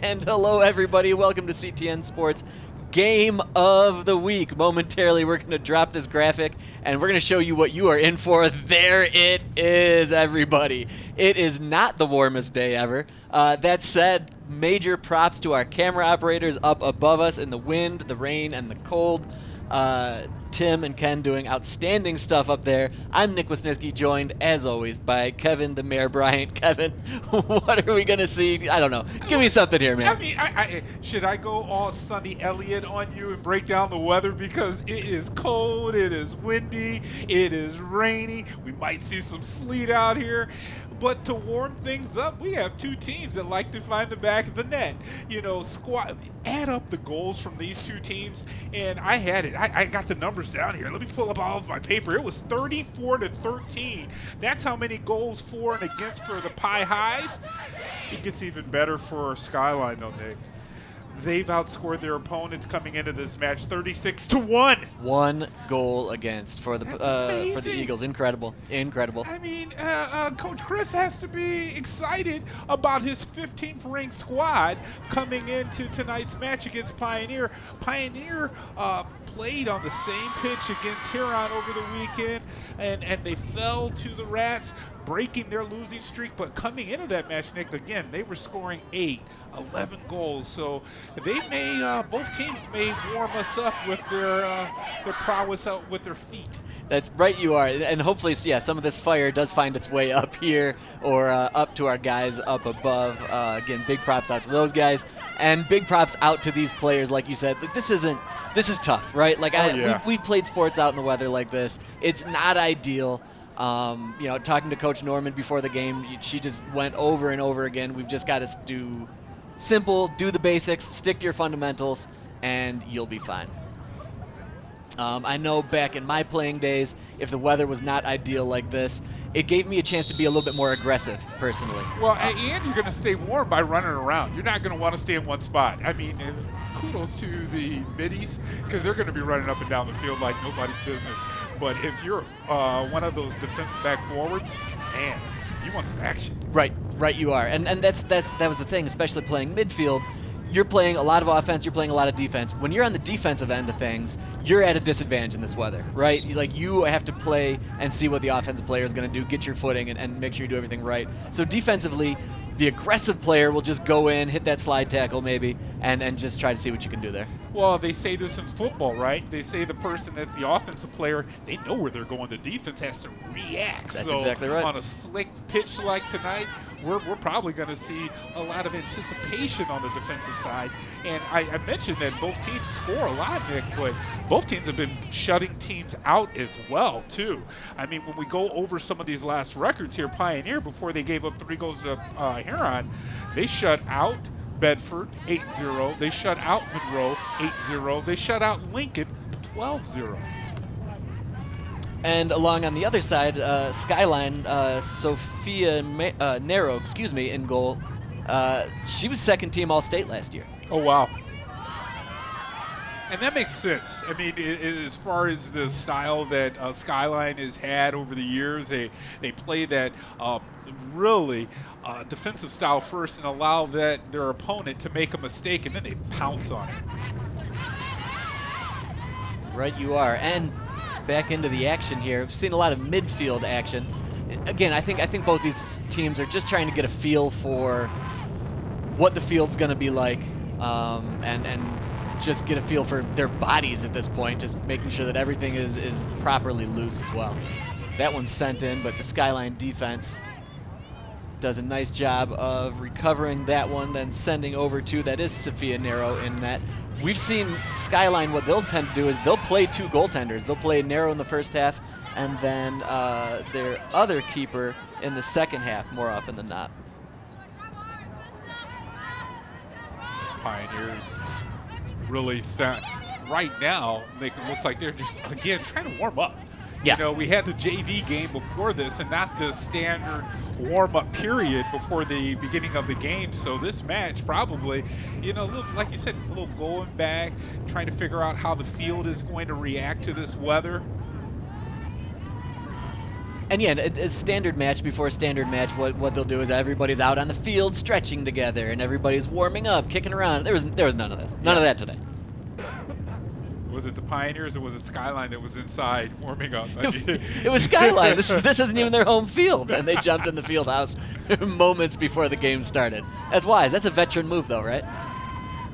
And hello, everybody. Welcome to CTN Sports Game of the Week. Momentarily, we're going to drop this graphic, and we're going to show you what you are in for. There it is, everybody. It is not the warmest day ever. That said, major props to our camera operators up above us in the wind, the rain, and the cold. Tim and Ken doing outstanding stuff up there. I'm Nick Wisniewski, joined, as always, by Kevin the Mayor Bryant. Kevin, what are we going to see? I don't know. Give me something here, man. I mean, should I go all Sunny Elliott on you and break down the weather? Because it is cold, it is windy, it is rainy. We might see some sleet out here. But to warm things up, we have two teams that like to find the back of the net. You know, add up the goals from these two teams, and I had it. I got the numbers down here. Let me pull up all of my paper. It was 34-13. That's how many goals for and against for the Pie Highs. It gets even better for Skyline, though, Nick. They've outscored their opponents coming into this match 36-1. 1 goal against for the Eagles. Incredible. I mean, Coach Chris has to be excited about his 15th ranked squad coming into tonight's match against Pioneer. Pioneer played on the same pitch against Huron over the weekend, and they fell to the Rats, breaking their losing streak. But coming into that match, Nick, again, they were scoring 11 goals. So both teams may warm us up with their prowess out with their feet. That's right, you are. And hopefully, yeah, some of this fire does find its way up here or up to our guys up above. Again, big props out to those guys. And big props out to these players, like you said. Like, this is tough, right? Like, we've played sports out in the weather like this. It's not ideal. Talking to Coach Norman before the game, she just went over and over again. We've just got to do the basics, stick to your fundamentals, and you'll be fine. I know back in my playing days, if the weather was not ideal like this, it gave me a chance to be a little bit more aggressive, personally. Well, and you're going to stay warm by running around. You're not going to want to stay in one spot. I mean, kudos to the middies, because they're going to be running up and down the field like nobody's business. But if you're one of those defensive back forwards, man, you want some action. Right, you are. And that was the thing, especially playing midfield. You're playing a lot of offense, you're playing a lot of defense. When you're on the defensive end of things, you're at a disadvantage in this weather, right? You have to play and see what the offensive player is going to do, get your footing, and make sure you do everything right. So defensively, the aggressive player will just go in, hit that slide tackle maybe, and just try to see what you can do there. Well, they say this in football, right? They say the person that's the offensive player, they know where they're going. The defense has to react. That's exactly right. On a slick pitch like tonight, we're probably going to see a lot of anticipation on the defensive side. And I mentioned that both teams score a lot, Nick, but both teams have been shutting teams out as well, too. I mean, when we go over some of these last records here, Pioneer, before they gave up 3 goals to Huron, they shut out Bedford 8-0. They shut out Monroe 8-0. They shut out Lincoln 12-0. And along on the other side, Skyline, Sophia Nero, in goal. She was second team All-State last year. Oh, wow. And that makes sense. I mean, as far as the style that Skyline has had over the years, they play that really defensive style first and allow their opponent to make a mistake, and then they pounce on it. Right, you are. And back into the action here. We've seen a lot of midfield action. Again, I think both these teams are just trying to get a feel for what the field's going to be like, and just get a feel for their bodies at this point, just making sure that everything is properly loose as well. That one's sent in, but the Skyline defense does a nice job of recovering that one, then sending over to, that is Sophia Nero in net. We've seen Skyline, what they'll tend to do is they'll play 2 goaltenders. They'll play Nero in the first half, and then their other keeper in the second half more often than not. Pioneers really start right now, make it look like they're just, again, trying to warm up. Yeah. You know, we had the JV game before this and not the standard warm-up period before the beginning of the game. So this match probably, you know, like you said, a little going back, trying to figure out how the field is going to react to this weather. And yeah, a standard match before a standard match, what they'll do is everybody's out on the field stretching together, and everybody's warming up, kicking around. There was none of this. None of that today. Was it the Pioneers or was it Skyline that was inside warming up? It was Skyline. This isn't even their home field, and they jumped in the field house moments before the game started. That's wise. That's a veteran move, though, right?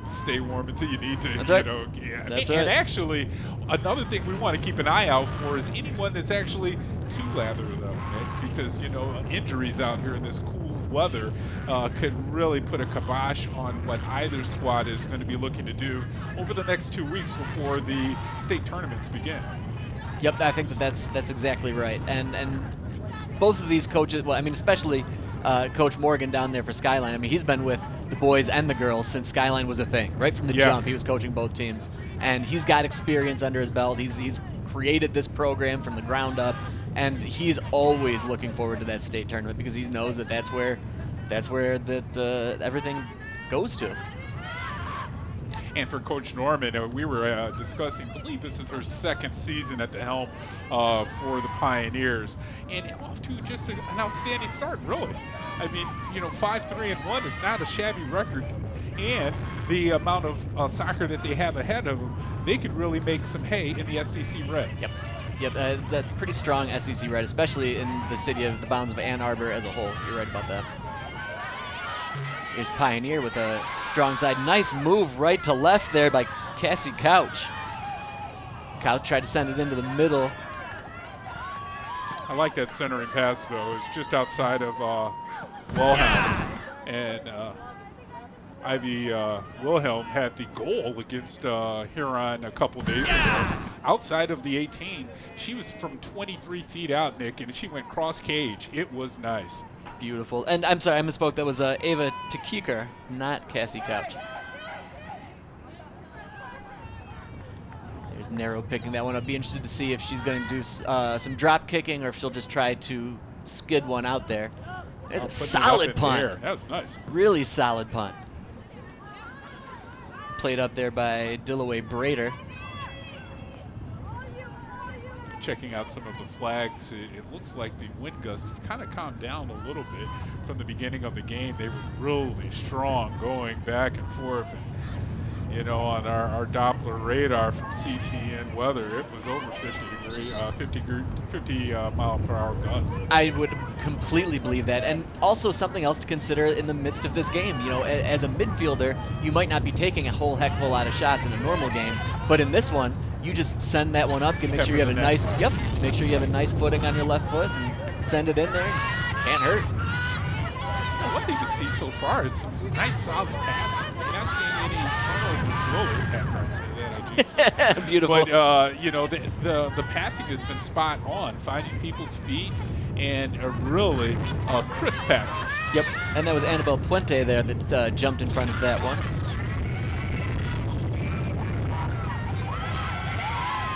Stay warm until you need to. That's right. Yeah. That's and right. actually, another thing we want to keep an eye out for is anyone that's actually too lather, though, Nick, because injuries out here in this cool weather could really put a kibosh on what either squad is going to be looking to do over the next 2 weeks before the state tournaments begin. Yep, I think that's exactly right. And both of these coaches, well, I mean, especially Coach Morgan down there for Skyline. I mean, he's been with the boys and the girls since Skyline was a thing. Right from the jump, he was coaching both teams, and he's got experience under his belt. He's created this program from the ground up, and he's always looking forward to that state tournament because he knows that that's where everything goes to. And for Coach Norman, we were discussing, I believe this is her second season at the helm for the Pioneers, and off to just an outstanding start, really. I mean, 5-3-1 is not a shabby record, and the amount of soccer that they have ahead of them, they could really make some hay in the SEC Red. Yep, that's pretty strong SEC Red, especially in the city of the bounds of Ann Arbor as a whole. You're right about that. Here's Pioneer with a strong side. Nice move right to left there by Cassie Couch. Couch tried to send it into the middle. I like that centering pass, though. It's just outside of Wilhelm. And Ivy Wilhelm had the goal against Huron a couple days ago. Outside of the 18, she was from 23 feet out, Nick, and she went cross cage. It was nice. Beautiful. And I'm sorry, I misspoke. That was Ava Tekikar, not Cassie Couch. There's Narrow picking that one up. Be interested to see if she's going to do some drop kicking or if she'll just try to skid one out there. There's a solid punt. That was nice. Really solid punt. Played up there by Dillaway Brader. Checking out some of the flags, it looks like the wind gusts have kind of calmed down a little bit from the beginning of the game. They were really strong going back and forth. And, on our Doppler radar from CTN weather, it was over 50 mile per hour gusts. I would completely believe that. And also something else to consider in the midst of this game. As a midfielder, you might not be taking a whole heck of a lot of shots in a normal game, but in this one, you just send that one up, make sure you have make sure you have a nice footing on your left foot and send it in there. Can't hurt. One thing to see so far is some nice solid passing. You're not seeing any turnover after I say that. Beautiful. But the passing has been spot on, finding people's feet and a really crisp passing. Yep, and that was Annabelle Puente there that jumped in front of that one.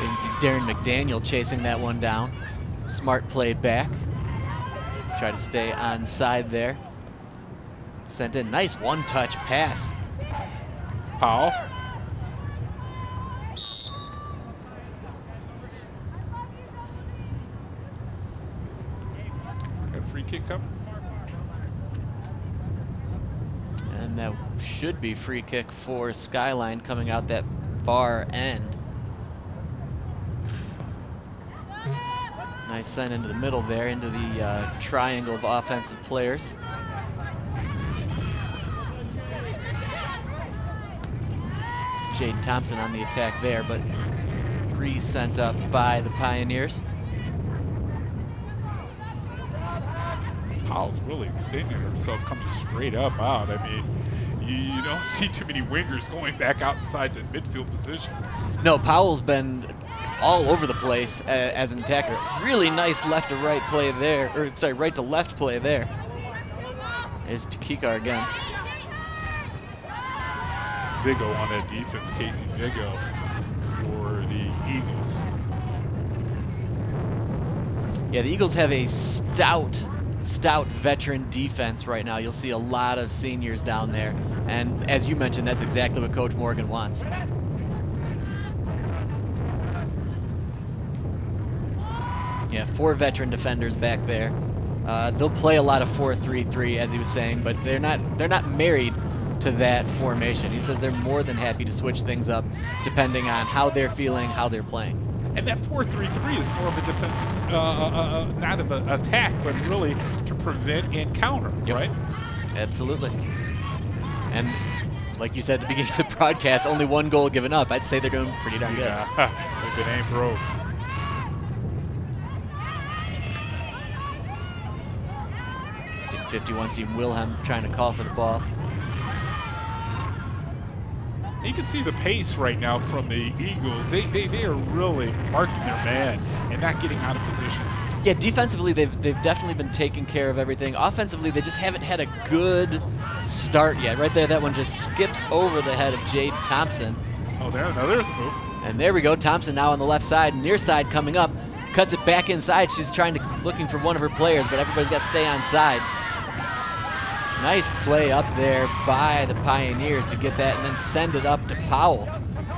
You can see Darren McDaniel chasing that one down. Smart play back. Try to stay on side there. Sent in. Nice one-touch pass. Powell. Got a free kick coming. And that should be free kick for Skyline coming out that far end. Nice send into the middle there, into the triangle of offensive players. Jaden Thompson on the attack there, but re-sent up by the Pioneers. Powell's really extending herself, coming straight up out. I mean, you don't see too many wingers going back out inside the midfield position. No, Powell's been all over the place as an attacker. Really nice left to right play there, or sorry, right to left play there. There's Tekikar again. Vigo on that defense, Casey Vigo for the Eagles. Yeah, the Eagles have a stout veteran defense right now. You'll see a lot of seniors down there. And as you mentioned, that's exactly what Coach Morgan wants. Yeah, 4 veteran defenders back there. They'll play a lot of 4-3-3, as he was saying, but they're not married to that formation. He says they're more than happy to switch things up depending on how they're feeling, how they're playing. And that 4-3-3 is more of a defensive, not of an attack, but really to prevent and counter, right? Absolutely. And like you said at the beginning of the broadcast, only 1 goal given up. I'd say they're doing pretty darn good. Yeah, if it ain't broke. Seen 51, seen Wilhelm trying to call for the ball. You can see the pace right now from the Eagles. They are really marking their man and not getting out of position. Yeah, defensively they've definitely been taking care of everything. Offensively, they just haven't had a good start yet. Right there, that one just skips over the head of Jade Thompson. Oh, there's a move. And there we go. Thompson now on the left side, near side coming up, cuts it back inside. She's looking for one of her players, but everybody's got to stay on side. Nice play up there by the Pioneers to get that and then send it up to Powell.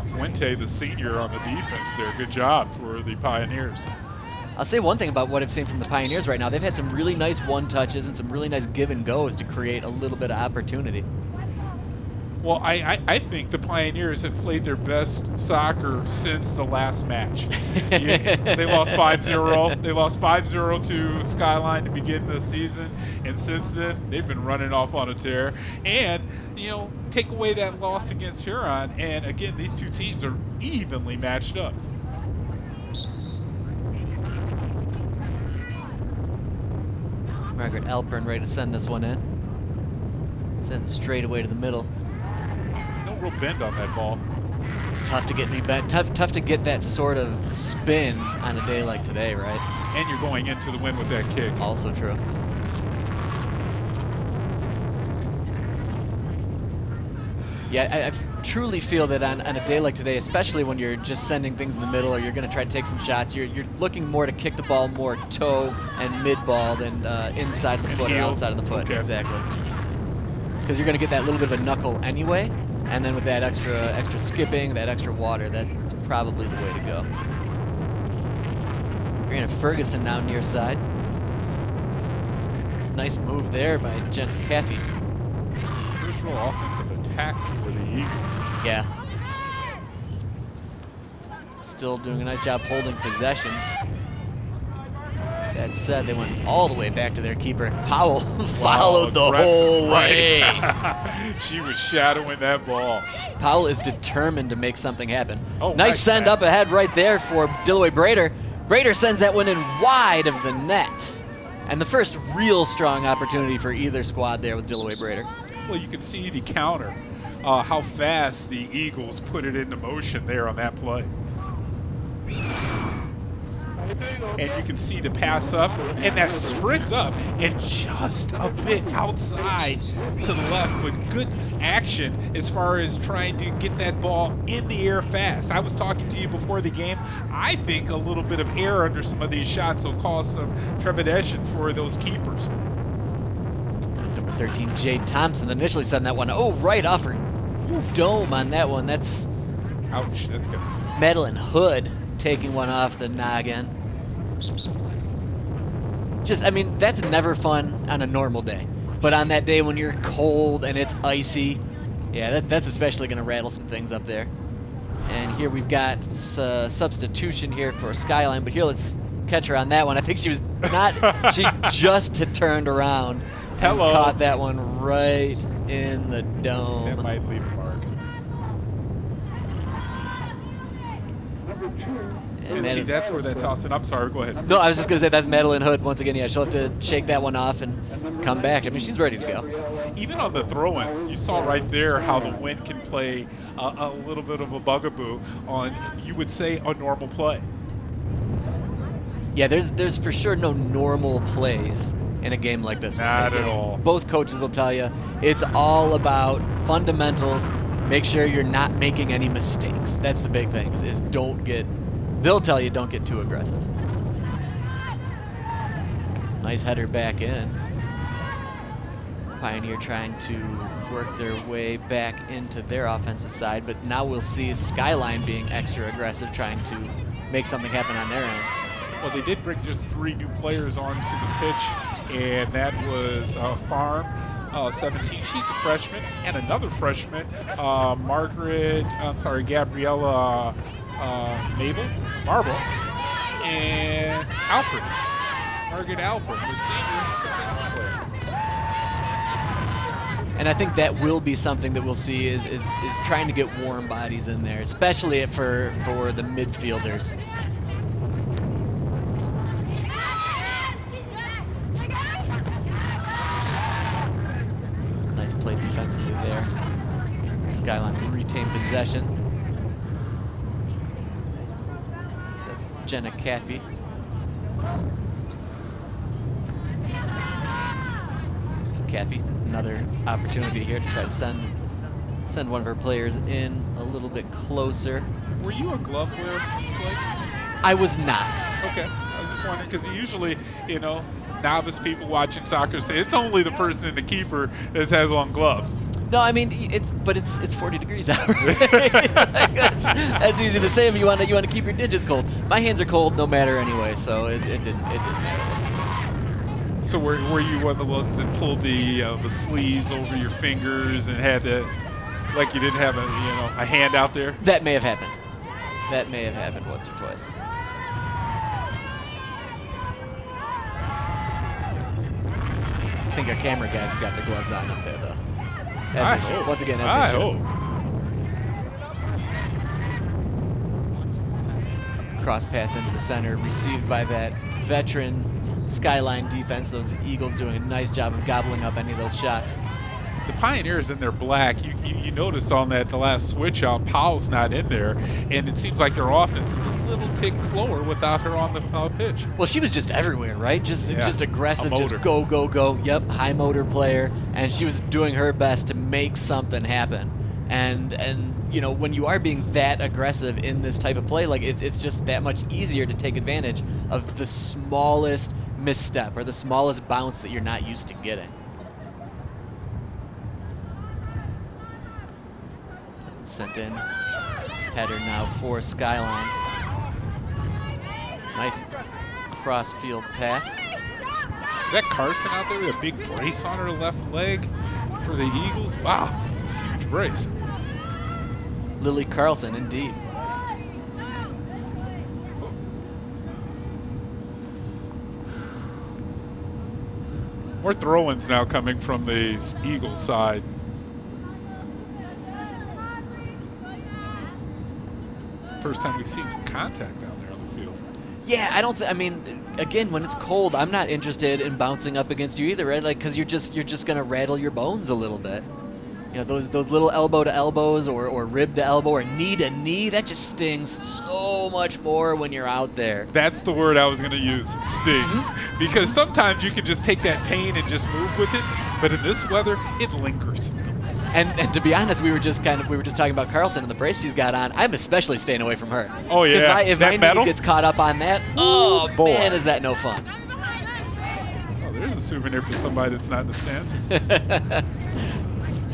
Fuente, the senior on the defense there. Good job for the Pioneers. I'll say one thing about what I've seen from the Pioneers right now. They've had some really nice one-touches and some really nice give-and-goes to create a little bit of opportunity. Well, I think the Pioneers have played their best soccer since the last match. They lost 5-0. They lost 5-0 to Skyline to begin the season, and since then they've been running off on a tear. And take away that loss against Huron, and again these two teams are evenly matched up. Margaret Alpern ready to send this one in. Send it straight away to the middle. Real bend on that ball. Tough to get any bend. Tough to get that sort of spin on a day like today, right? And you're going into the wind with that kick. Also true. Yeah, I truly feel that on a day like today, especially when you're just sending things in the middle or you're going to try to take some shots, you're looking more to kick the ball more toe and mid ball than inside of the foot or outside of the foot. Okay. Exactly. Because you're going to get that little bit of a knuckle anyway. And then with that extra skipping, that extra water, that's probably the way to go. Brianna Ferguson now near side. Nice move there by Jen Caffey. There's real offensive attack for the Eagles. Yeah. Still doing a nice job holding possession. That said, they went all the way back to their keeper, and Powell followed the whole way. She was shadowing that ball. Powell is determined to make something happen. Oh, nice send pass. up ahead right there for Dillaway Brader. Brader sends that one in wide of the net. And the first real strong opportunity for either squad there with Dillaway Brader. Well, you can see the counter, how fast the Eagles put it into motion there on that play. And you can see the pass up and that sprint up and just a bit outside to the left, but good action as far as trying to get that ball in the air fast. I was talking to you before the game. I think a little bit of air under some of these shots will cause some trepidation for those keepers. That was number 13, Jade Thompson, initially sending that one, right off her dome on that one. That's ouch, that's gonna see. Madeline Hood taking one off the noggin. That's never fun on a normal day. But on that day when you're cold and it's icy, yeah, that's especially going to rattle some things up there. And here we've got substitution here for Skyline, but here let's catch her on that one. I think she was not, she just had turned around and caught that one right in the dome. That might leave a mark. And see, that's where that toss it. I'm sorry, go ahead. No, I was just going to say that's Madeline Hood once again. Yeah, she'll have to shake that one off and come back. She's ready to go. Even on the throw-ins, you saw right there how the wind can play a little bit of a bugaboo on, you would say, a normal play. Yeah, there's for sure no normal plays in a game like this. Not at all. Both coaches will tell you it's all about fundamentals. Make sure you're not making any mistakes. That's the big thing, is don't get... They'll tell you don't get too aggressive. Nice header back in. Pioneer trying to work their way back into their offensive side, but now we'll see Skyline being extra aggressive, trying to make something happen on their end. Well, they did bring just 3 new players onto the pitch, and that was Farm, 17. She's a freshman, and another freshman, Gabriella Marble, and Margaret Alpert, the senior defensive player. And I think that will be something that we'll see is trying to get warm bodies in there, especially for the midfielders. Nice play defensively there. Skyline retain possession. That's Jenna Caffey. Caffey, another opportunity here to try to send one of her players in a little bit closer. Were you a glove wearer, Blake? I was not. Okay, I was just wondering because usually, novice people watching soccer say it's only the person in the keeper that has on gloves. No, I mean it's 40 degrees out. That's easy to say if you want to keep your digits cold. My hands are cold no matter anyway, so it didn't matter. So were you one of the ones that pulled the sleeves over your fingers and had to, like you didn't have a hand out there? That may have happened. That may have happened once or twice. I think our camera guys have got their gloves on up there, though. I hope. Once again, I as they hope. should. Cross pass into the center, received by that veteran Skyline defense. Those Eagles doing a nice job of gobbling up any of those shots. The Pioneers in their black, you noticed on the last switch out, Powell's not in there, and it seems like their offense is a little tick slower without her on the pitch. Well, she was just everywhere, right? Just aggressive, a just motor. go. Yep, high motor player, and she was doing her best to make something happen. And when you are being that aggressive in this type of play, like it's just that much easier to take advantage of the smallest misstep or the smallest bounce that you're not used to getting. Sent in. Header now for Skyline. Nice cross-field pass. Is that Carson out there with a big brace on her left leg for the Eagles? Wow, it's a huge brace. Lily Carlson, indeed. More throw-ins now coming from the Eagles side. First time we've seen some contact down there on the field. Yeah, again, when it's cold, I'm not interested in bouncing up against you either, right? Like, because you're just gonna rattle your bones a little bit. Those little elbow to elbows or rib to elbow or knee to knee, that just stings so much more when you're out there. That's the word I was going to use, stings. Because sometimes you can just take that pain and just move with it, but in this weather, it lingers. And to be honest, we were just talking about Carlson and the brace she's got on. I'm especially staying away from her. Oh yeah, if my knee gets caught up on that, oh boy. Man, is that no fun. Oh, there's a souvenir for somebody that's not in the stands.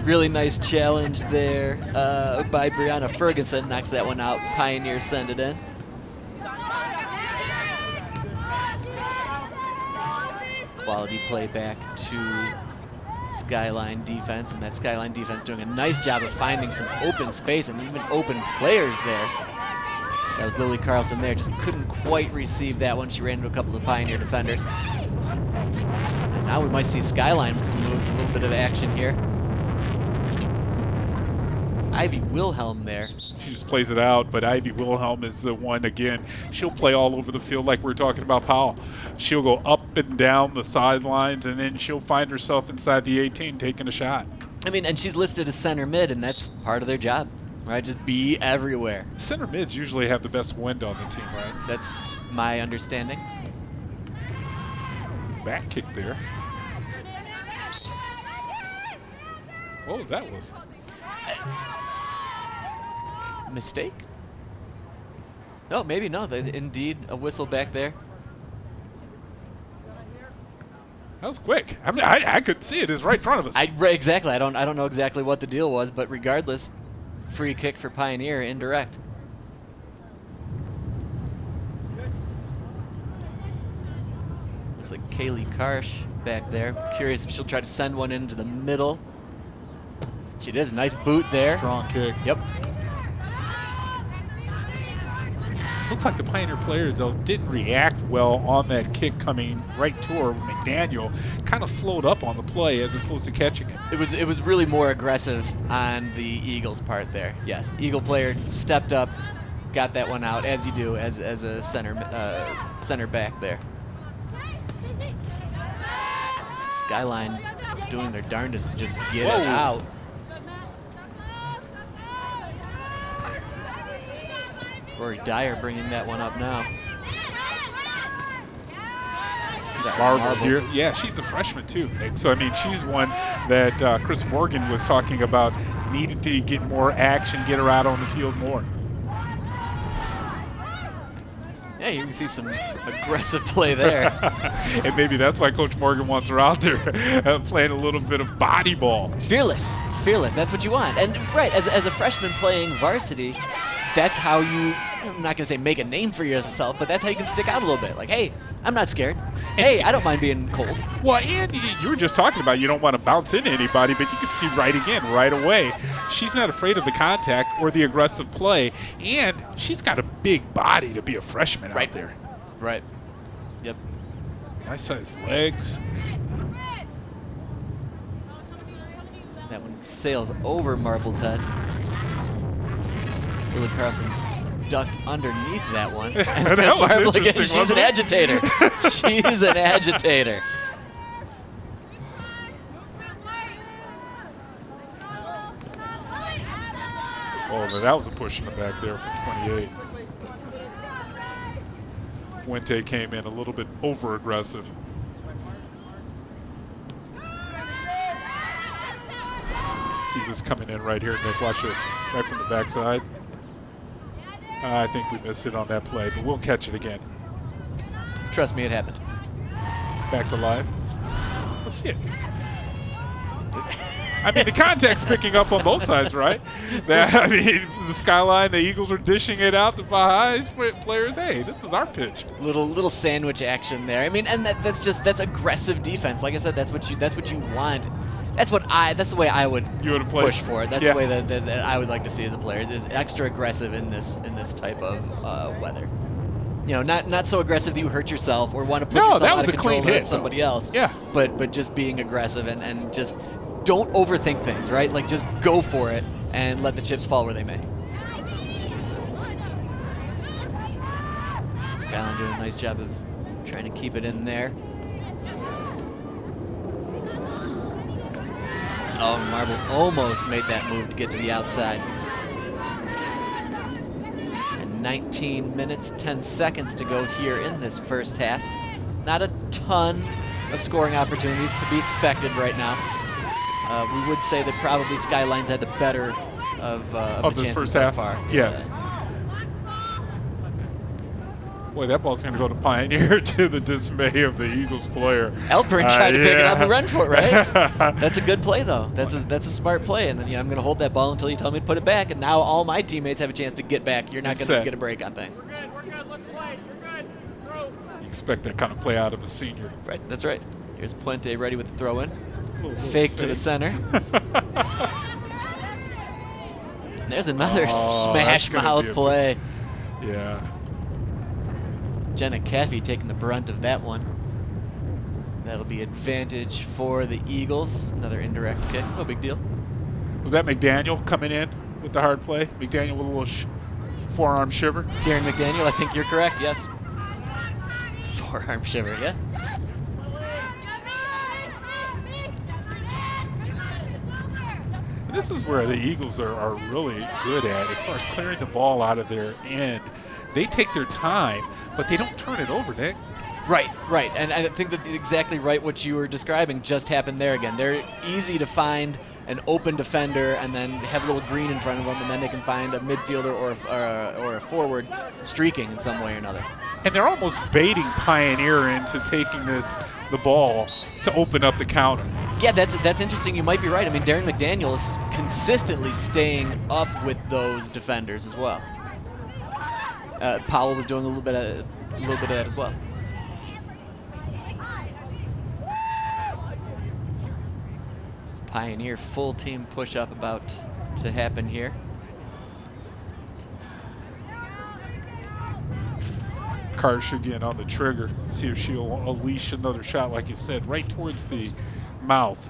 Really nice challenge there by Brianna Ferguson. Knocks that one out. Pioneers send it in. Quality play back to Skyline defense, and that Skyline defense doing a nice job of finding some open space and even open players there. That was Lily Carlson there. Just couldn't quite receive that one. She ran into a couple of Pioneer defenders. And now we might see Skyline with some moves, a little bit of action here. Ivy Wilhelm there. She just plays it out, but Ivy Wilhelm is the one, again, she'll play all over the field like we were talking about Powell. She'll go up and down the sidelines, and then she'll find herself inside the 18 taking a shot. And she's listed as center mid, and that's part of their job, right? Just be everywhere. Center mids usually have the best wind on the team, right? That's my understanding. Back kick there. What was that? Mistake? No, maybe no. Indeed, a whistle back there. That was quick. I mean, I could see it. It's right in front of us. Exactly. I don't know exactly what the deal was, but regardless, free kick for Pioneer, indirect. Kaylee Karsh back there. Curious if she'll try to send one into the middle. She does. Nice boot there. Strong kick. Yep. Looks like the Pioneer players, though, didn't react well on that kick coming right to her. McDaniel kind of slowed up on the play as opposed to catching it. It was really more aggressive on the Eagles' part there. Yes, the Eagle player stepped up, got that one out, as you do as a center back there. Skyline doing their darndest to just get it out. Rory Dyer bringing that one up now. Arbor here. Yeah, she's the freshman too, Nick. So, I mean, she's one that Chris Morgan was talking about, needed to get more action, get her out on the field more. Yeah, you can see some aggressive play there. And maybe that's why Coach Morgan wants her out there playing a little bit of body ball. Fearless. That's what you want. And right, as a freshman playing varsity, that's how you, I'm not going to say make a name for yourself, but that's how you can stick out a little bit. Like, hey, I'm not scared. Hey, I don't mind being cold. Well, and you were just talking about you don't want to bounce into anybody, but you can see right away. She's not afraid of the contact or the aggressive play, and she's got a big body to be a freshman out there. Right. Yep. Nice sized legs. That one sails over Marble's head. Lily Carlson ducked underneath that one. And that was Marble again, interesting, she's an agitator. She's an agitator. Oh, but that was a push in the back there from 28. Fuente came in a little bit over-aggressive. See this coming in right here, Nick. Watch this. Right from the backside. I think we missed it on that play, but we'll catch it again. Trust me, it happened. Back to live. Let's see it. I mean, the contact's picking up on both sides, right? I mean, the Skyline, the Eagles are dishing it out. The Baha'is players, hey, this is our pitch. Little sandwich action there. I mean, and that's aggressive defense. Like I said, that's what you want. That's the way I would push for it. That's the way that I would like to see as a player is extra aggressive in this type of weather. You know, not so aggressive that you hurt yourself or want to push yourself out of control to hit somebody else. Yeah. But just being aggressive and just don't overthink things, right? Like just go for it and let the chips fall where they may. Skyline doing a nice job of trying to keep it in there. Oh, Marble almost made that move to get to the outside. And 19 minutes, 10 seconds to go here in this first half. Not a ton of scoring opportunities to be expected right now. We would say that probably Skyline's had the better of the this chances first thus half. far. Yes. Boy, that ball's going to go to Pioneer to the dismay of the Eagles player. Elperin tried to pick it up and run for it, right? That's a good play, though. That's a smart play. And then I'm going to hold that ball until you tell me to put it back. And now all my teammates have a chance to get back. You're not going to get a break on things. We're good. Let's play. You're good. Throw. You expect that kind of play out of a senior. Right, that's right. Here's Puente ready with the throw in. Little Fake to the center. And there's another smash mouth play. Yeah. Jenna Caffey taking the brunt of that one. That'll be advantage for the Eagles. Another indirect kick. No big deal. Was that McDaniel coming in with the hard play? McDaniel with a little forearm shiver? Darren McDaniel, I think you're correct, yes. Forearm shiver, yeah. This is where the Eagles are really good at as far as clearing the ball out of their end. They take their time, but they don't turn it over, Nick. Right. And I think that exactly right what you were describing just happened there again. They're easy to find an open defender and then have a little green in front of them, and then they can find a midfielder or a forward streaking in some way or another. And they're almost baiting Pioneer into taking the ball to open up the counter. Yeah, that's interesting. You might be right. I mean, Darren McDaniel is consistently staying up with those defenders as well. Powell was doing a little bit of that as well. Pioneer full team push-up about to happen here. Karsh again on the trigger. See if she'll unleash another shot, like you said, right towards the mouth.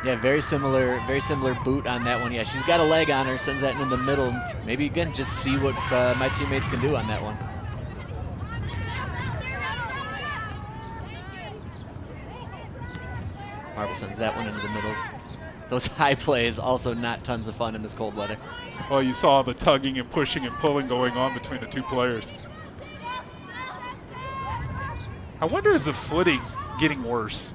Yeah, very similar boot on that one. Yeah, she's got a leg on her, sends that in the middle. Maybe, again, just see what my teammates can do on that one. Arbor sends that one into the middle. Those high plays also not tons of fun in this cold weather. Well, you saw the tugging and pushing and pulling going on between the two players. I wonder, is the footing getting worse?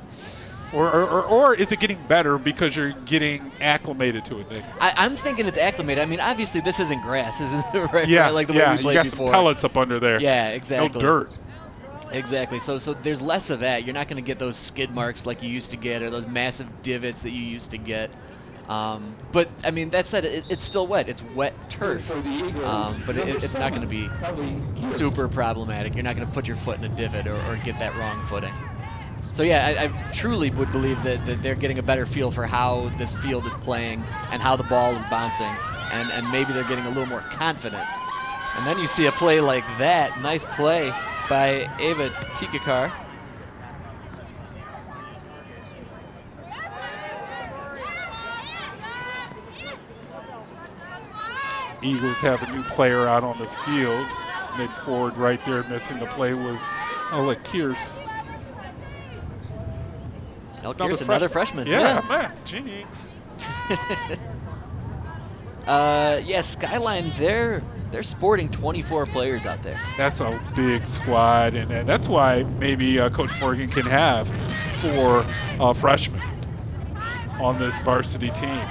Or is it getting better because you're getting acclimated to it, Nick? I'm thinking it's acclimated. I mean, obviously this isn't grass, isn't it? Right? Yeah, Like the way we you played got before. some pellets up under there. Yeah, exactly. No dirt. Exactly. So there's less of that. You're not going to get those skid marks like you used to get, or those massive divots that you used to get. But I mean, that said, it's still wet. It's wet turf, but it's not going to be super problematic. You're not going to put your foot in a divot or get that wrong footing. So yeah, I truly would believe that they're getting a better feel for how this field is playing and how the ball is bouncing, and maybe they're getting a little more confidence. And then you see a play like that. Nice play by Ava Tikakar. Eagles have a new player out on the field. Mid forward right there, missing the play was Kearse. Kearse, another freshman. Yeah, man, jinx. Yeah, Skyline, they're sporting 24 players out there. That's a big squad, and that's why maybe Coach Morgan can have 4 freshmen on this varsity team.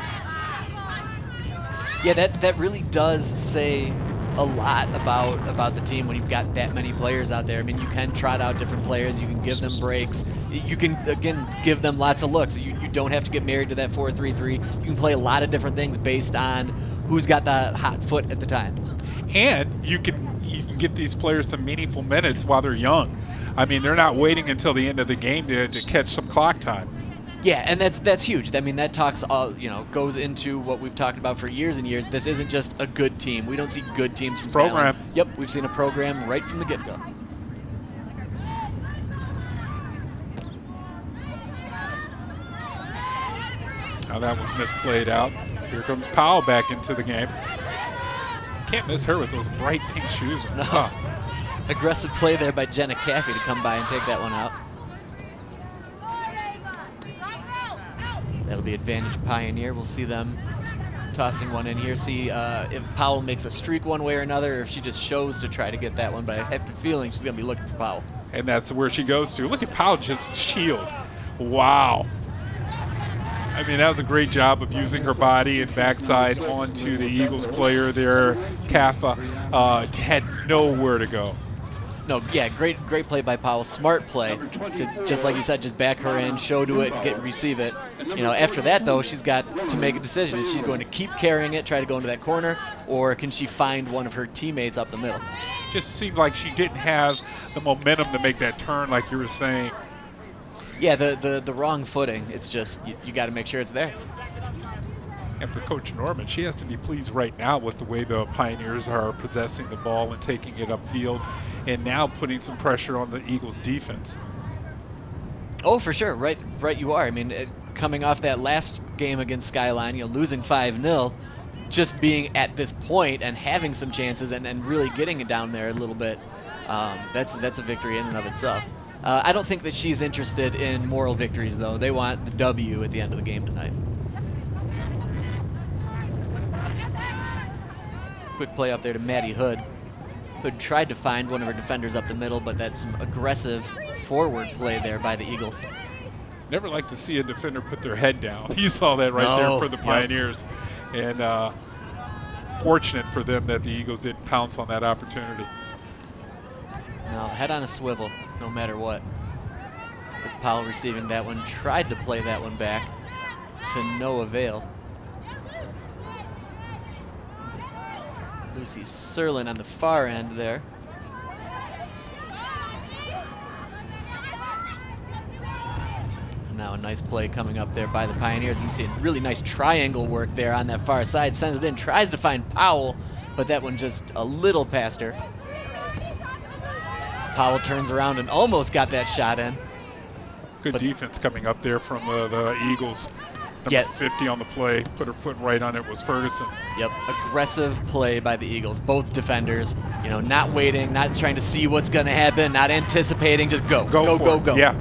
Yeah, that really does say a lot about the team when you've got that many players out there. I mean, you can trot out different players. You can give them breaks. You can, again, give them lots of looks. You don't have to get married to that 4-3-3. You can play a lot of different things based on who's got the hot foot at the time. And you can get these players some meaningful minutes while they're young. I mean, they're not waiting until the end of the game to catch some clock time. Yeah, and that's huge. I mean, that goes into what we've talked about for years and years. This isn't just a good team. We don't see good teams from Skyline. Yep, we've seen a program right from the get-go. Now that was misplayed out. Here comes Powell back into the game. Can't miss her with those bright pink shoes on. No. Aggressive play there by Jenna Caffey to come by and take that one out. That'll be advantage Pioneer. We'll see them tossing one in here. See if Powell makes a streak one way or another, or if she just shows to try to get that one. But I have the feeling she's going to be looking for Powell. And that's where she goes to. Look at Powell just shield. Wow. I mean, that was a great job of using her body and backside onto the Eagles player there. Kaffa had nowhere to go. No, yeah, great play by Powell. Smart play to, just like you said, just back her in, show to it, receive it. After that, though, she's got to make a decision. Is she going to keep carrying it, try to go into that corner, or can she find one of her teammates up the middle? Just seemed like she didn't have the momentum to make that turn like you were saying. Yeah, the wrong footing. It's just you got to make sure it's there. And for Coach Norman, she has to be pleased right now with the way the Pioneers are possessing the ball and taking it upfield, and now putting some pressure on the Eagles' defense. Oh, for sure. Right you are. I mean, coming off that last game against Skyline, losing 5-0, just being at this point and having some chances and really getting it down there a little bit, that's a victory in and of itself. I don't think that she's interested in moral victories, though. They want the W at the end of the game tonight. Quick play up there to Maddie Hood. Hood tried to find one of her defenders up the middle, but that's some aggressive forward play there by the Eagles. Never like to see a defender put their head down. You saw that right there for the Pioneers. Yep. And fortunate for them that the Eagles didn't pounce on that opportunity. No, head on a swivel, no matter what. As Powell receiving that one, tried to play that one back to no avail. Lucy Serlin on the far end there. And now Now a nice play coming up there by the Pioneers. You see a really nice triangle work there on that far side. Sends it in, tries to find Powell, but that one just a little past her. Powell turns around and almost got that shot in. Good defense coming up there from the Eagles. Number 50 on the play, put her foot right on it, was Ferguson. Yep, aggressive play by the Eagles, both defenders. You know, not waiting, not trying to see what's going to happen, not anticipating, just go. Go. Yeah.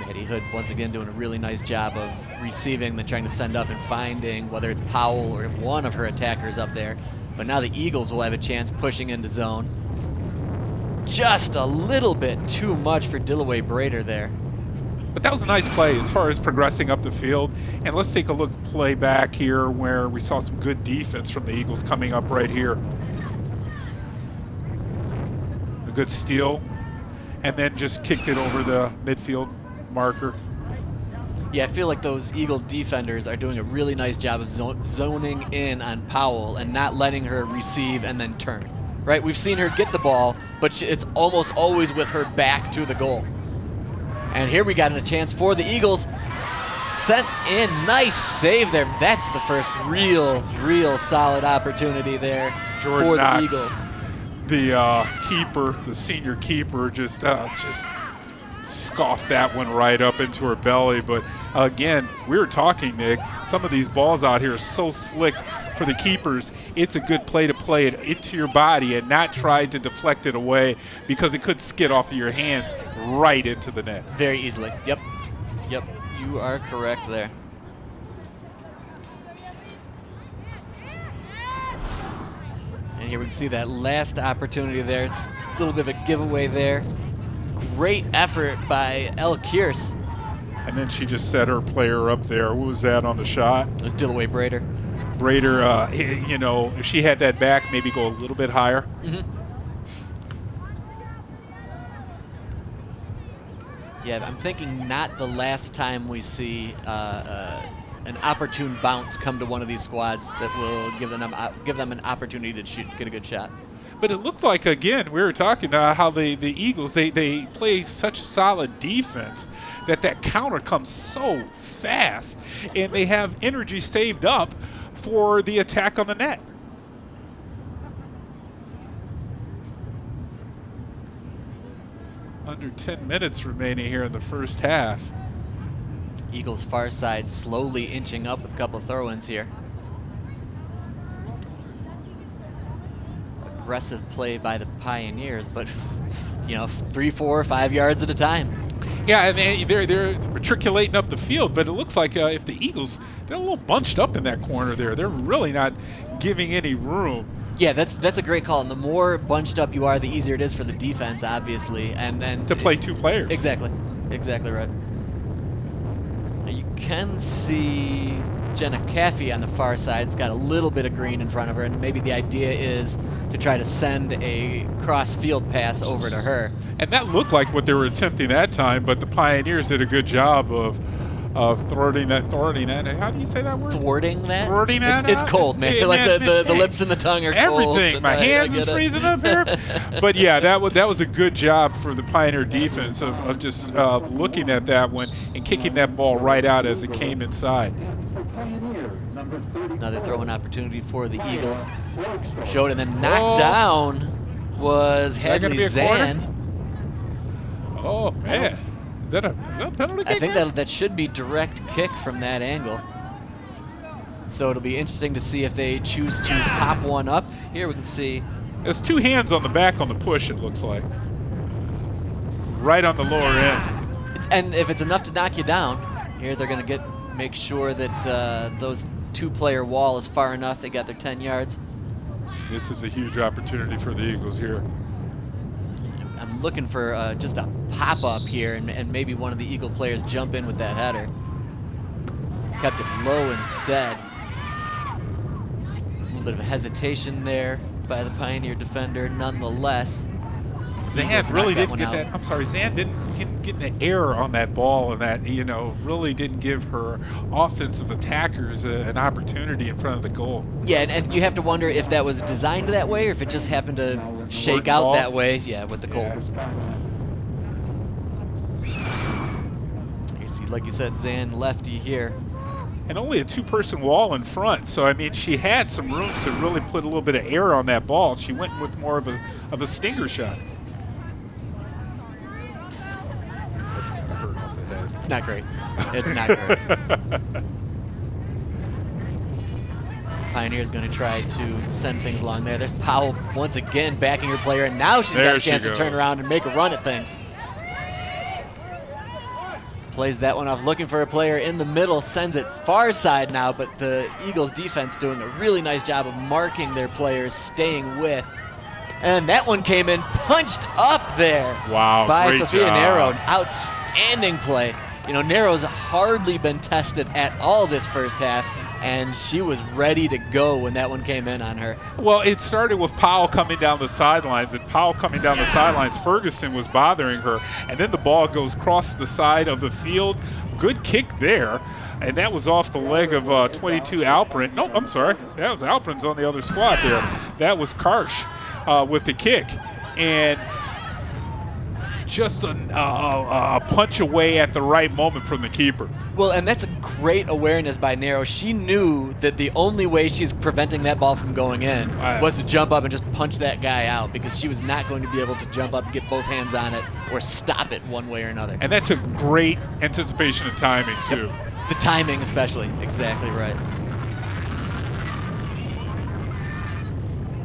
Maddie Hood once again doing a really nice job of receiving, then trying to send up and finding whether it's Powell or one of her attackers up there. But now the Eagles will have a chance pushing into zone. Just a little bit too much for Dillaway Brader there. But that was a nice play as far as progressing up the field. And let's take a look play back here where we saw some good defense from the Eagles coming up right here. A good steal. And then just kicked it over the midfield marker. Yeah, I feel like those Eagle defenders are doing a really nice job of zoning in on Powell and not letting her receive and then turn. Right, we've seen her get the ball, but it's almost always with her back to the goal. And here we got a chance for the Eagles. Sent in, nice save there. That's the first real solid opportunity there Jordan for the Knox, Eagles. The keeper, the senior keeper, just scoffed that one right up into her belly. But again, we were talking, Nick, some of these balls out here are so slick for the keepers. It's a good play to play it into your body and not try to deflect it away because it could skid off of your hands right into the net. Very easily. Yep, you are correct there. And here we can see that last opportunity there. It's a little bit of a giveaway there. Great effort by Elle Kierce. And then she just set her player up there. What was that on the shot? It was Dillaway Brader. Brader, you know, if she had that back, maybe go a little bit higher. Yeah, I'm thinking not the last time we see an opportune bounce come to one of these squads that will give them an opportunity to get a good shot. But it looked like, again, we were talking how the Eagles, they play such solid defense that counter comes so fast, and they have energy saved up for the attack on the net. Under 10 minutes remaining here in the first half. Eagles far side slowly inching up with a couple of throw-ins here. Aggressive play by the Pioneers, but 3, 4, 5 yards at a time. Yeah, and they're matriculating up the field, but it looks like if the Eagles, they're a little bunched up in that corner there. They're really not giving any room. Yeah, that's a great call. And the more bunched up you are, the easier it is for the defense, obviously. And to play two players. Exactly right. Now you can see Jenna Caffey on the far side. It's got a little bit of green in front of her, and maybe the idea is to try to send a cross-field pass over to her. And that looked like what they were attempting that time, but the Pioneers did a good job of thwarting that. How do you say that word? Thwarting that? Thwarting that? It's cold, man. Hey, like man, the lips and the tongue are cold. Everything. My hands is freezing up here. But yeah, that was a good job for the Pioneer defense of just looking at that one and kicking that ball right out as it came inside. Another throwing opportunity for the Eagles. Showed and then knocked down was Hadley Zan. Oh, man. Is that a penalty kick? I think that should be direct kick from that angle. So it'll be interesting to see if they choose to pop one up. Here we can see. There's two hands on the back on the push, it looks like. Right on the lower end. And if it's enough to knock you down, here they're going to make sure that those two-player wall is far enough. They got their 10 yards. This is a huge opportunity for the Eagles here. I'm looking for just a pop-up here, and maybe one of the Eagle players jump in with that header. Kept it low instead. A little bit of hesitation there by the Pioneer defender, nonetheless. Zan really didn't get that. I'm sorry, Zan didn't get the error on that ball, and that really didn't give her offensive attackers an opportunity in front of the goal. Yeah, and you have to wonder if that was designed that way or if it just happened to shake out that way. Yeah, with the cold. You see, like you said, Zan lefty here. And only a two-person wall in front, so I mean, she had some room to really put a little bit of air on that ball. She went with more of a stinger shot. That's kind of hurt off the head. It's not great. It's not great. Pioneer's going to try to send things along there. There's Powell once again backing her player, and now she's got a chance to turn around and make a run at things. Plays that one off, looking for a player in the middle, sends it far side now, but the Eagles defense doing a really nice job of marking their players, staying with. And that one came in, punched up there by Sophia Nero. Outstanding play. Nero's hardly been tested at all this first half, and she was ready to go when that one came in on her. Well, it started with Powell coming down the sidelines, and Powell coming down the sidelines, Ferguson was bothering her, and then the ball goes across the side of the field. Good kick there, and that was off the leg of 22 Alperin. No, I'm sorry, that was Alperin's on the other squad there. That was Karsh with the kick, and just a punch away at the right moment from the keeper. Well, and that's a great awareness by Nero. She knew that the only way she's preventing that ball from going in was to jump up and just punch that guy out, because she was not going to be able to jump up and get both hands on it or stop it one way or another. And that took great anticipation and timing, too. The timing especially. Exactly right.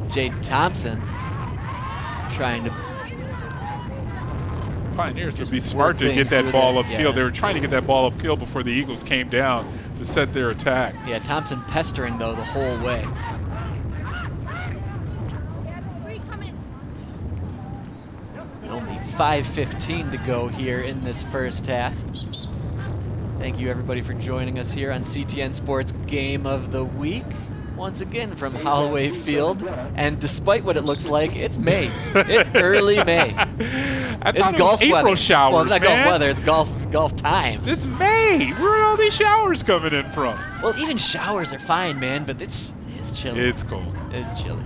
Jade Thompson trying to... Pioneers would be smart to get that ball upfield. Yeah. They were trying to get that ball upfield before the Eagles came down to set their attack. Yeah, Thompson pestering, though, the whole way. Only 5:15 to go here in this first half. Thank you, everybody, for joining us here on CTN Sports Game of the Week. Once again from Holloway Field, and despite what it looks like, it's May. It's early May. It's golf April weather. Showers. Well, it's not golf weather. It's golf time. It's May. Where are all these showers coming in from? Well, even showers are fine, man, but it's chilly. It's cold. It's chilly.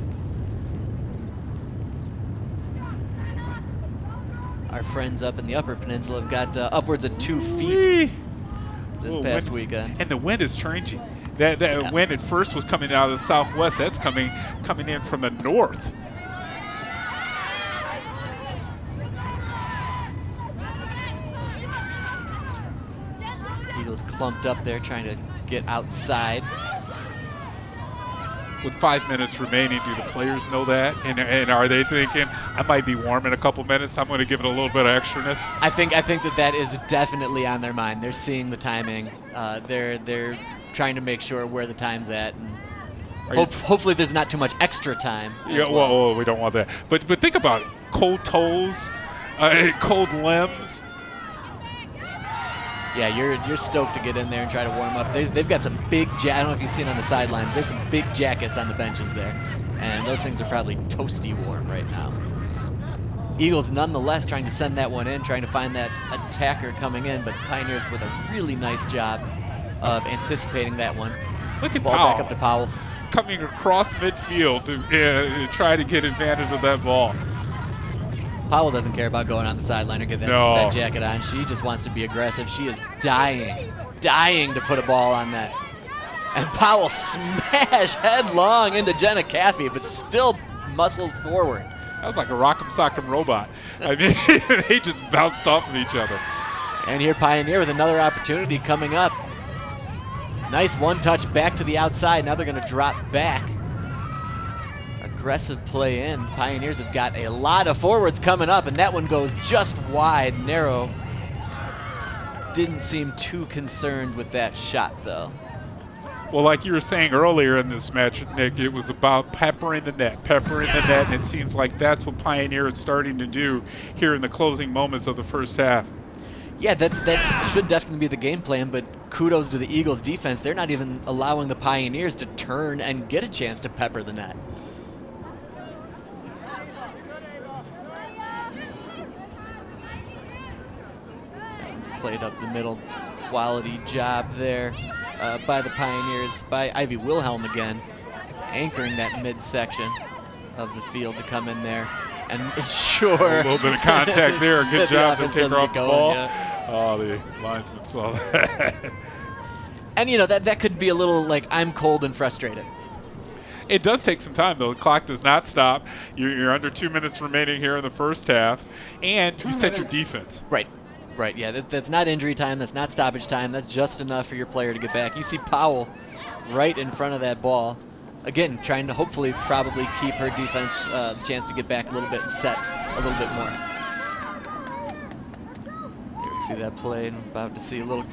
Our friends up in the Upper Peninsula have got upwards of 2 feet this past weekend, and the wind is changing. That wind at first was coming out of the southwest. That's coming in from the north. Eagles clumped up there trying to get outside. With 5 minutes remaining, do the players know that? And are they thinking, I might be warm in a couple minutes, I'm going to give it a little bit of extraness? I think that is definitely on their mind. They're seeing the timing. They're trying to make sure where the time's at, and hopefully there's not too much extra time. Yeah, well, we don't want that. But think about it. Cold toes, cold limbs. Yeah, you're stoked to get in there and try to warm up. They've got some big I don't know if you've seen on the sidelines. There's some big jackets on the benches there, and those things are probably toasty warm right now. Eagles nonetheless trying to send that one in, trying to find that attacker coming in, but Pioneers with a really nice job of anticipating that one. Look at ball Powell. Back up to Powell. Coming across midfield to try to get advantage of that ball. Powell doesn't care about going on the sideline or getting that jacket on. She just wants to be aggressive. She is dying to put a ball on that. And Powell smash headlong into Jenna Caffey, but still muscles forward. That was like a rock'em sock'em robot. I mean, they just bounced off of each other. And here Pioneer with another opportunity coming up. Nice one-touch back to the outside. Now they're going to drop back. Aggressive play in. Pioneers have got a lot of forwards coming up, and that one goes just wide. Nero didn't seem too concerned with that shot, though. Well, like you were saying earlier in this match, Nick, it was about peppering the net, and it seems like that's what Pioneer is starting to do here in the closing moments of the first half. Yeah, that should definitely be the game plan, but kudos to the Eagles defense. They're not even allowing the Pioneers to turn and get a chance to pepper the net. played up the middle. Quality job there by the Pioneers, by Ivy Wilhelm again, anchoring that midsection of the field to come in there and ensure A little bit of contact there. Good job to take her off the ball. Yeah. Oh, the linesman saw that. And you know, that could be a little like, I'm cold and frustrated. It does take some time, though. The clock does not stop. You're under 2 minutes remaining here in the first half, and you set your defense. Right. Right, yeah, that's not injury time. That's not stoppage time. That's just enough for your player to get back. You see Powell right in front of that ball. Again, trying to hopefully probably keep her defense the chance to get back a little bit and set a little bit more. Here we see that play, and about to see a little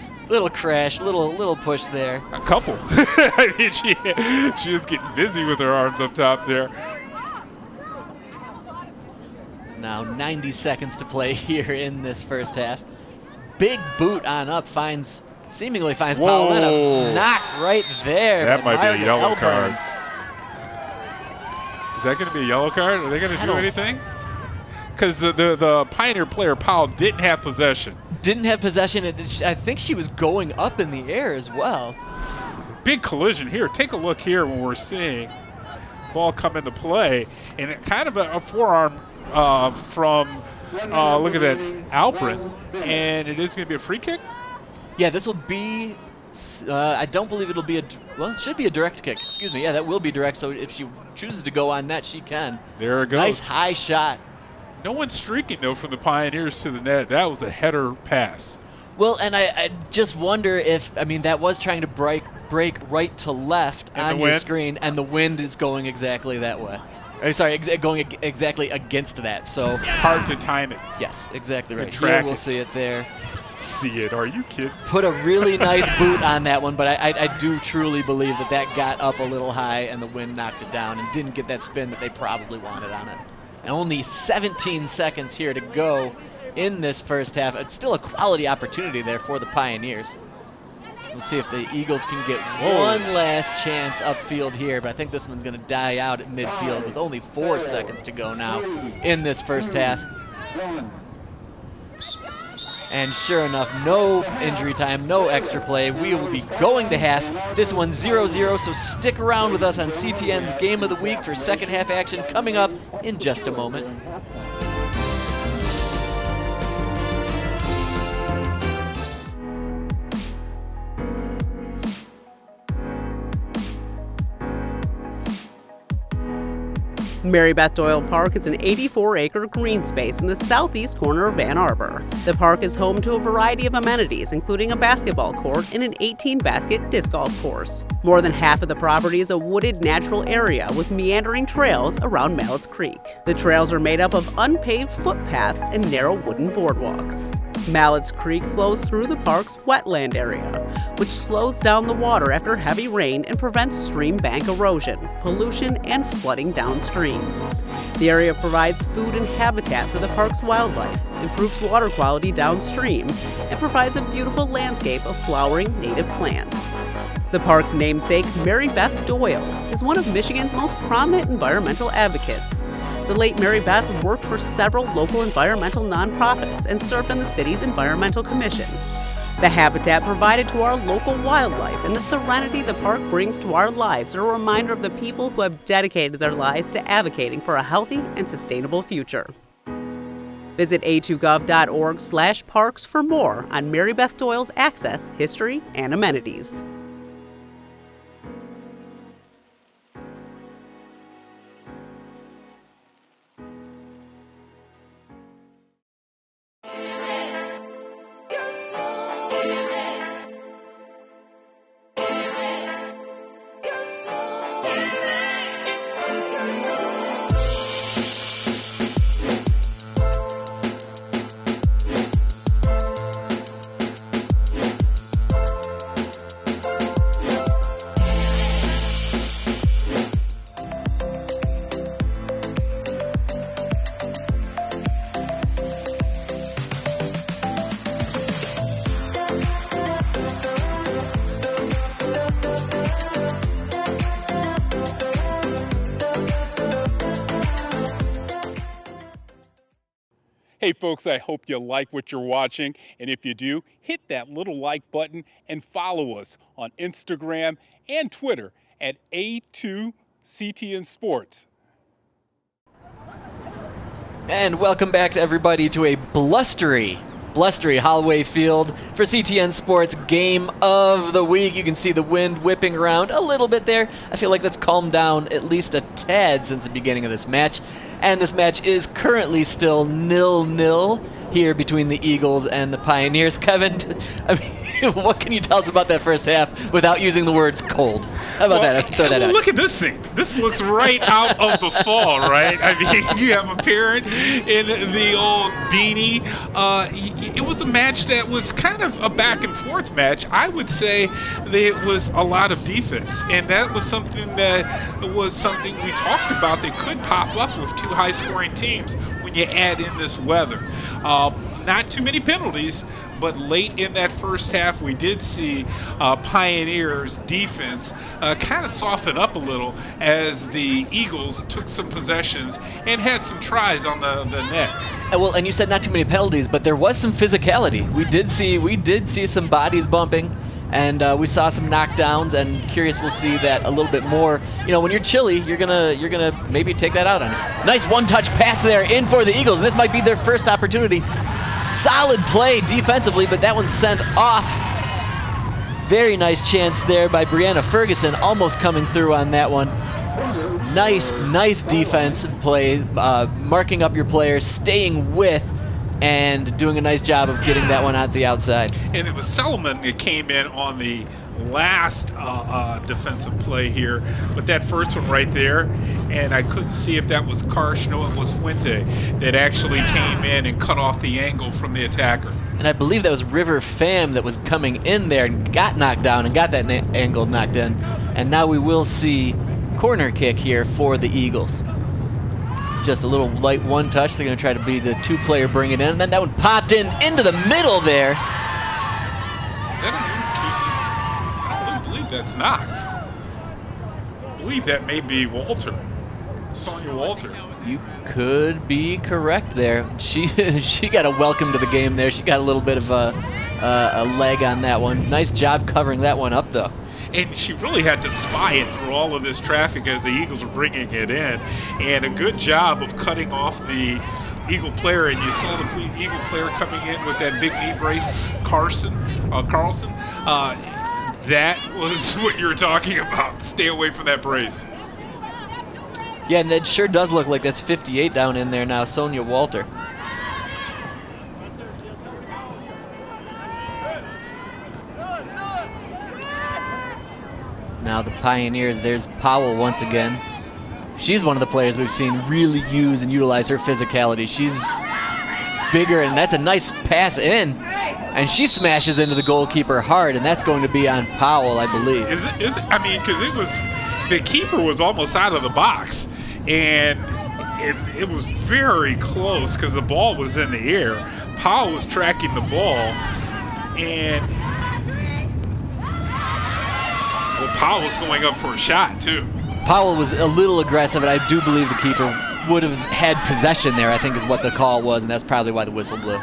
crash, little push there. A couple. I mean, she was getting busy with her arms up top there. Now 90 seconds to play here in this first half. Big boot on up, seemingly finds Powell. Then a knock right there. That might be a yellow Elburn. card. Is that going to be a yellow card? Are they going to do anything? Because the Pioneer player, Powell, didn't have possession. Didn't have possession. I think she was going up in the air as well. Big collision here. Take a look here when we're seeing ball come into play. And it kind of a forearm from, look at that, Alprin. And it is going to be a free kick? Yeah, this will be, I don't believe it'll be it should be a direct kick. Excuse me. Yeah, that will be direct. So if she chooses to go on net, she can. There it goes. Nice high shot. No one's streaking, though, from the Pioneers to the net. That was a header pass. Well, and I just wonder if, I mean, that was trying to break right to left on your screen, and the wind is going exactly that way. Sorry, going exactly against that. So hard to time it. Yes, exactly right. Here we'll see it there. See it? Are you kidding? Put a really nice boot on that one, but I do truly believe that got up a little high and the wind knocked it down and didn't get that spin that they probably wanted on it. And only 17 seconds here to go in this first half. It's still a quality opportunity there for the Pioneers. We'll see if the Eagles can get one last chance upfield here, but I think this one's going to die out at midfield with only 4 seconds to go now in this first half. And sure enough, no injury time, no extra play. We will be going to half. This one's 0-0, so stick around with us on CTN's Game of the Week for second half action coming up in just a moment. Mary Beth Doyle Park is an 84-acre green space in the southeast corner of Ann Arbor. The park is home to a variety of amenities, including a basketball court and an 18-basket disc golf course. More than half of the property is a wooded natural area with meandering trails around Mallett's Creek. The trails are made up of unpaved footpaths and narrow wooden boardwalks. Mallett's Creek flows through the park's wetland area, which slows down the water after heavy rain and prevents stream bank erosion, pollution, and flooding downstream. The area provides food and habitat for the park's wildlife, improves water quality downstream, and provides a beautiful landscape of flowering native plants. The park's namesake, Mary Beth Doyle, is one of Michigan's most prominent environmental advocates. The late Mary Beth worked for several local environmental nonprofits and served on the city's Environmental Commission. The habitat provided to our local wildlife and the serenity the park brings to our lives are a reminder of the people who have dedicated their lives to advocating for a healthy and sustainable future. Visit a2gov.org/parks for more on Mary Beth Doyle's access, history, and amenities. Hey folks, I hope you like what you're watching, and if you do, hit that little like button and follow us on Instagram and Twitter at A2CTN Sports. And welcome back to everybody to a blustery Holloway Field for CTN Sports Game of the Week. You can see the wind whipping around a little bit there. I feel like that's calmed down at least a tad since the beginning of this match. And this match is currently still 0-0 here between the Eagles and the Pioneers. Kevin, I mean, what can you tell us about that first half without using the words cold? How about that? Throw that out. Look at this thing. This looks right out of the fall, right? I mean, you have a parent in the old beanie. It was a match that was kind of a back and forth match. I would say that it was a lot of defense, and that was something we talked about that could pop up with two high-scoring teams when you add in this weather. Not too many penalties, but late in that first half, we did see Pioneers' defense kind of soften up a little as the Eagles took some possessions and had some tries on the net. Well, and you said not too many penalties, but there was some physicality. We did see some bodies bumping, and we saw some knockdowns. And curious, we'll see that a little bit more. You know, when you're chilly, you're gonna maybe take that out on it. Nice one-touch pass there in for the Eagles, and this might be their first opportunity. Solid play defensively, but that one's sent off. Very nice chance there by Brianna Ferguson, almost coming through on that one. Nice defense play, marking up your players, staying with, and doing a nice job of getting that one out the outside. And it was Solomon that came in on the last defensive play here, but that first one right there, and I couldn't see if that was Karsh. No, it was Fuente that actually came in and cut off the angle from the attacker. And I believe that was River Pham that was coming in there and got knocked down and got that angle knocked in. And now we will see corner kick here for the Eagles. Just a little light one touch. They're going to try to be the two-player bring it in. And then that one popped into the middle there. Is that a new keeper? I don't believe that's not. I believe that may be Walter. Sonia Walter. You could be correct there. She got a welcome to the game there. She got a little bit of a leg on that one. Nice job covering that one up, though. And she really had to spy it through all of this traffic as the Eagles were bringing it in. And a good job of cutting off the Eagle player. And you saw the Eagle player coming in with that big knee brace, Carlson. That was what you were talking about. Stay away from that brace. Yeah, and it sure does look like that's 58 down in there now, Sonia Walter. Now the Pioneers, there's Powell once again. She's one of the players we've seen really use and utilize her physicality. She's bigger, and that's a nice pass in. And she smashes into the goalkeeper hard, and that's going to be on Powell, I believe. Is it? I mean, because the keeper was almost out of the box, and it was very close because the ball was in the air. Powell was tracking the ball, and Powell was going up for a shot too. Powell was a little aggressive, and I do believe the keeper would have had possession there, I think is what the call was, and that's probably why the whistle blew.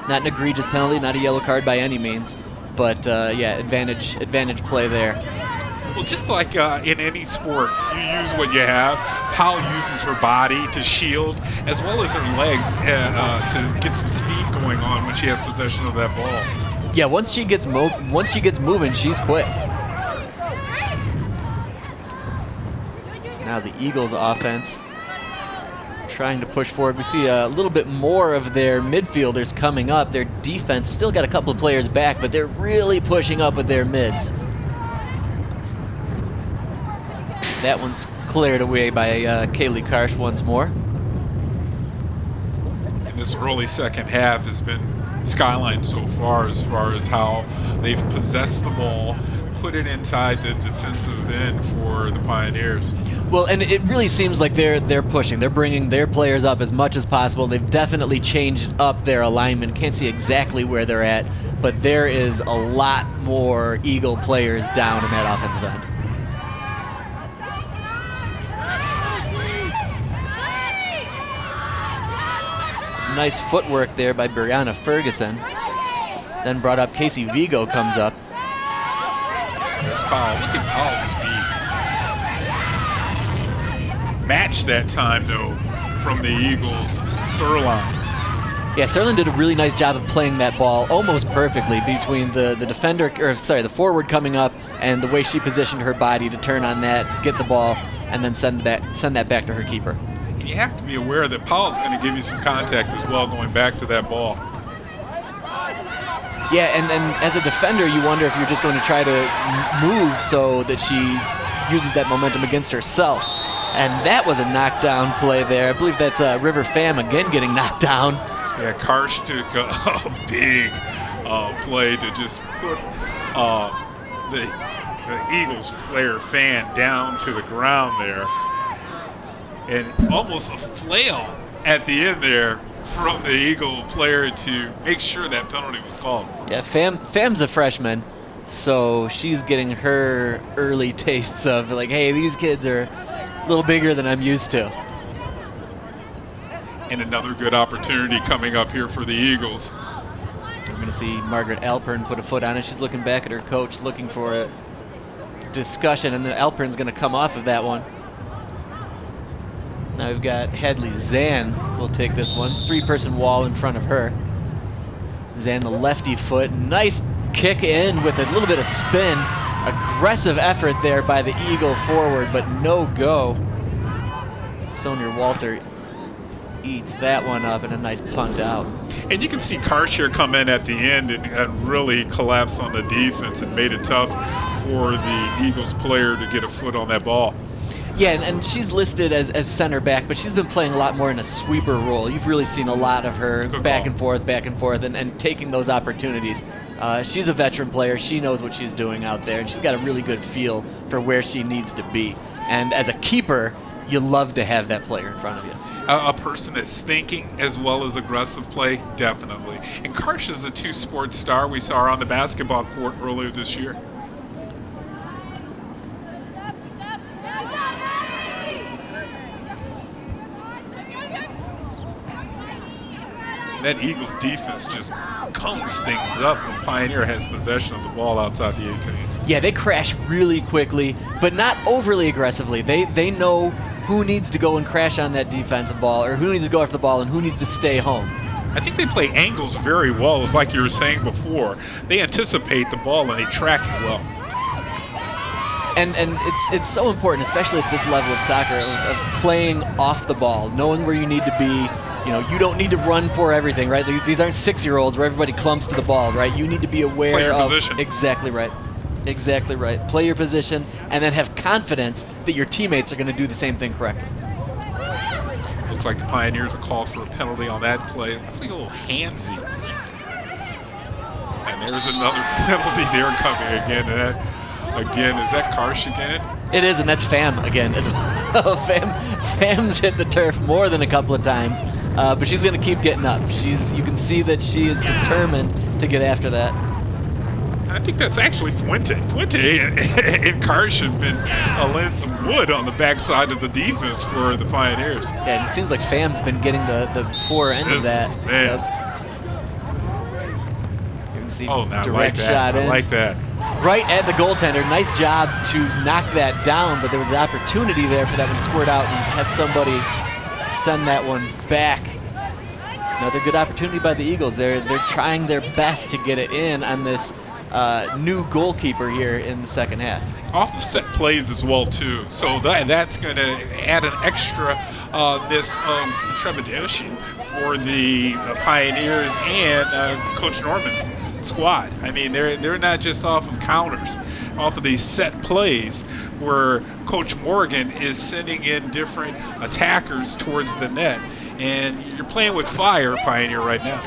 Not an egregious penalty, not a yellow card by any means, but yeah, advantage play there. Well, just like in any sport, you use what you have. Powell uses her body to shield as well as her legs to get some speed going on when she has possession of that ball. Yeah, once she gets moving, she's quick. Now the Eagles offense trying to push forward. We see a little bit more of their midfielders coming up. Their defense still got a couple of players back, but they're really pushing up with their mids. That one's cleared away by Kaylee Karsh once more. And this early second half has been Skyline so far as how they've possessed the ball, put it inside the defensive end for the Pioneers. Well, and it really seems like they're pushing. They're bringing their players up as much as possible. They've definitely changed up their alignment. Can't see exactly where they're at, but there is a lot more Eagle players down in that offensive end. Nice footwork there by Brianna Ferguson. Then brought up Casey Vigo comes up. There's Powell. Look at Powell's speed. Matched that time, though, from the Eagles' Sirline. Yeah, Sirlin did a really nice job of playing that ball almost perfectly between the defender, or sorry, the forward coming up and the way she positioned her body to turn on that, get the ball, and then send that back to her keeper. And you have to be aware that Powell's going to give you some contact as well going back to that ball. Yeah, and as a defender, you wonder if you're just going to try to move so that she uses that momentum against herself. And that was a knockdown play there. I believe that's River Pham again getting knocked down. Yeah, Karsh took a big play to just put the Eagles player fan down to the ground there. And almost a flail at the end there from the Eagle player to make sure that penalty was called. Yeah, Pham's a freshman, so she's getting her early tastes of like, hey, these kids are a little bigger than I'm used to. And another good opportunity coming up here for the Eagles. We're going to see Margaret Alpern put a foot on it. She's looking back at her coach, looking for a discussion, and then Alpern's going to come off of that one. Now we've got Hadley Zan will take this one. 3-person wall in front of her. Zan, the lefty foot. Nice kick in with a little bit of spin. Aggressive effort there by the Eagle forward, but no go. Sonia Walter eats that one up and a nice punt out. And you can see Karsh here come in at the end and really collapse on the defense and made it tough for the Eagles player to get a foot on that ball. Yeah, and she's listed as center back, but she's been playing a lot more in a sweeper role. You've really seen a lot of her back and forth, and taking those opportunities. She's a veteran player. She knows what she's doing out there, and she's got a really good feel for where she needs to be. And as a keeper, you love to have that player in front of you. A person that's thinking as well as aggressive play, definitely. And Karsh is a 2-sport star we saw her on the basketball court earlier this year. That Eagles defense just comes things up when Pioneer has possession of the ball outside the 18. Yeah, they crash really quickly, but not overly aggressively. They know who needs to go and crash on that defensive ball, or who needs to go after the ball, and who needs to stay home. I think they play angles very well, as like you were saying before. They anticipate the ball and they track it well. And it's so important, especially at this level of soccer, of playing off the ball, knowing where you need to be. You know, you don't need to run for everything, right? These aren't 6-year-olds where everybody clumps to the ball, right? You need to be aware Play your of position. Exactly right. Exactly right. Play your position, and then have confidence that your teammates are going to do the same thing correctly. Looks like the Pioneers are called for a penalty on that play. Looks like a little handsy. And there's another penalty there coming again. And that, again, is that Karsh again? It is, and that's Pham again as well. Pham's hit the turf more than a couple of times, but she's going to keep getting up. You can see that she is determined to get after that. I think that's actually Fuente. Fuente and Karsh have been laying some wood on the backside of the defense for the Pioneers. Yeah, and it seems like Pham's been getting the poor end of that. Man. You can see Oh, now I like direct that. shot in. I like that. Right at the goaltender. Nice job to knock that down, but there was an opportunity there for that one to squirt out and have somebody send that one back. Another good opportunity by the Eagles. They're trying their best to get it in on this new goalkeeper here in the second half. Off of set plays as well, too. So that's going to add an extra this trepidation for the Pioneers and Coach Norman's squad. I mean, they're not just off of counters, off of these set plays where Coach Morgan is sending in different attackers towards the net. And you're playing with fire, Pioneer, right now.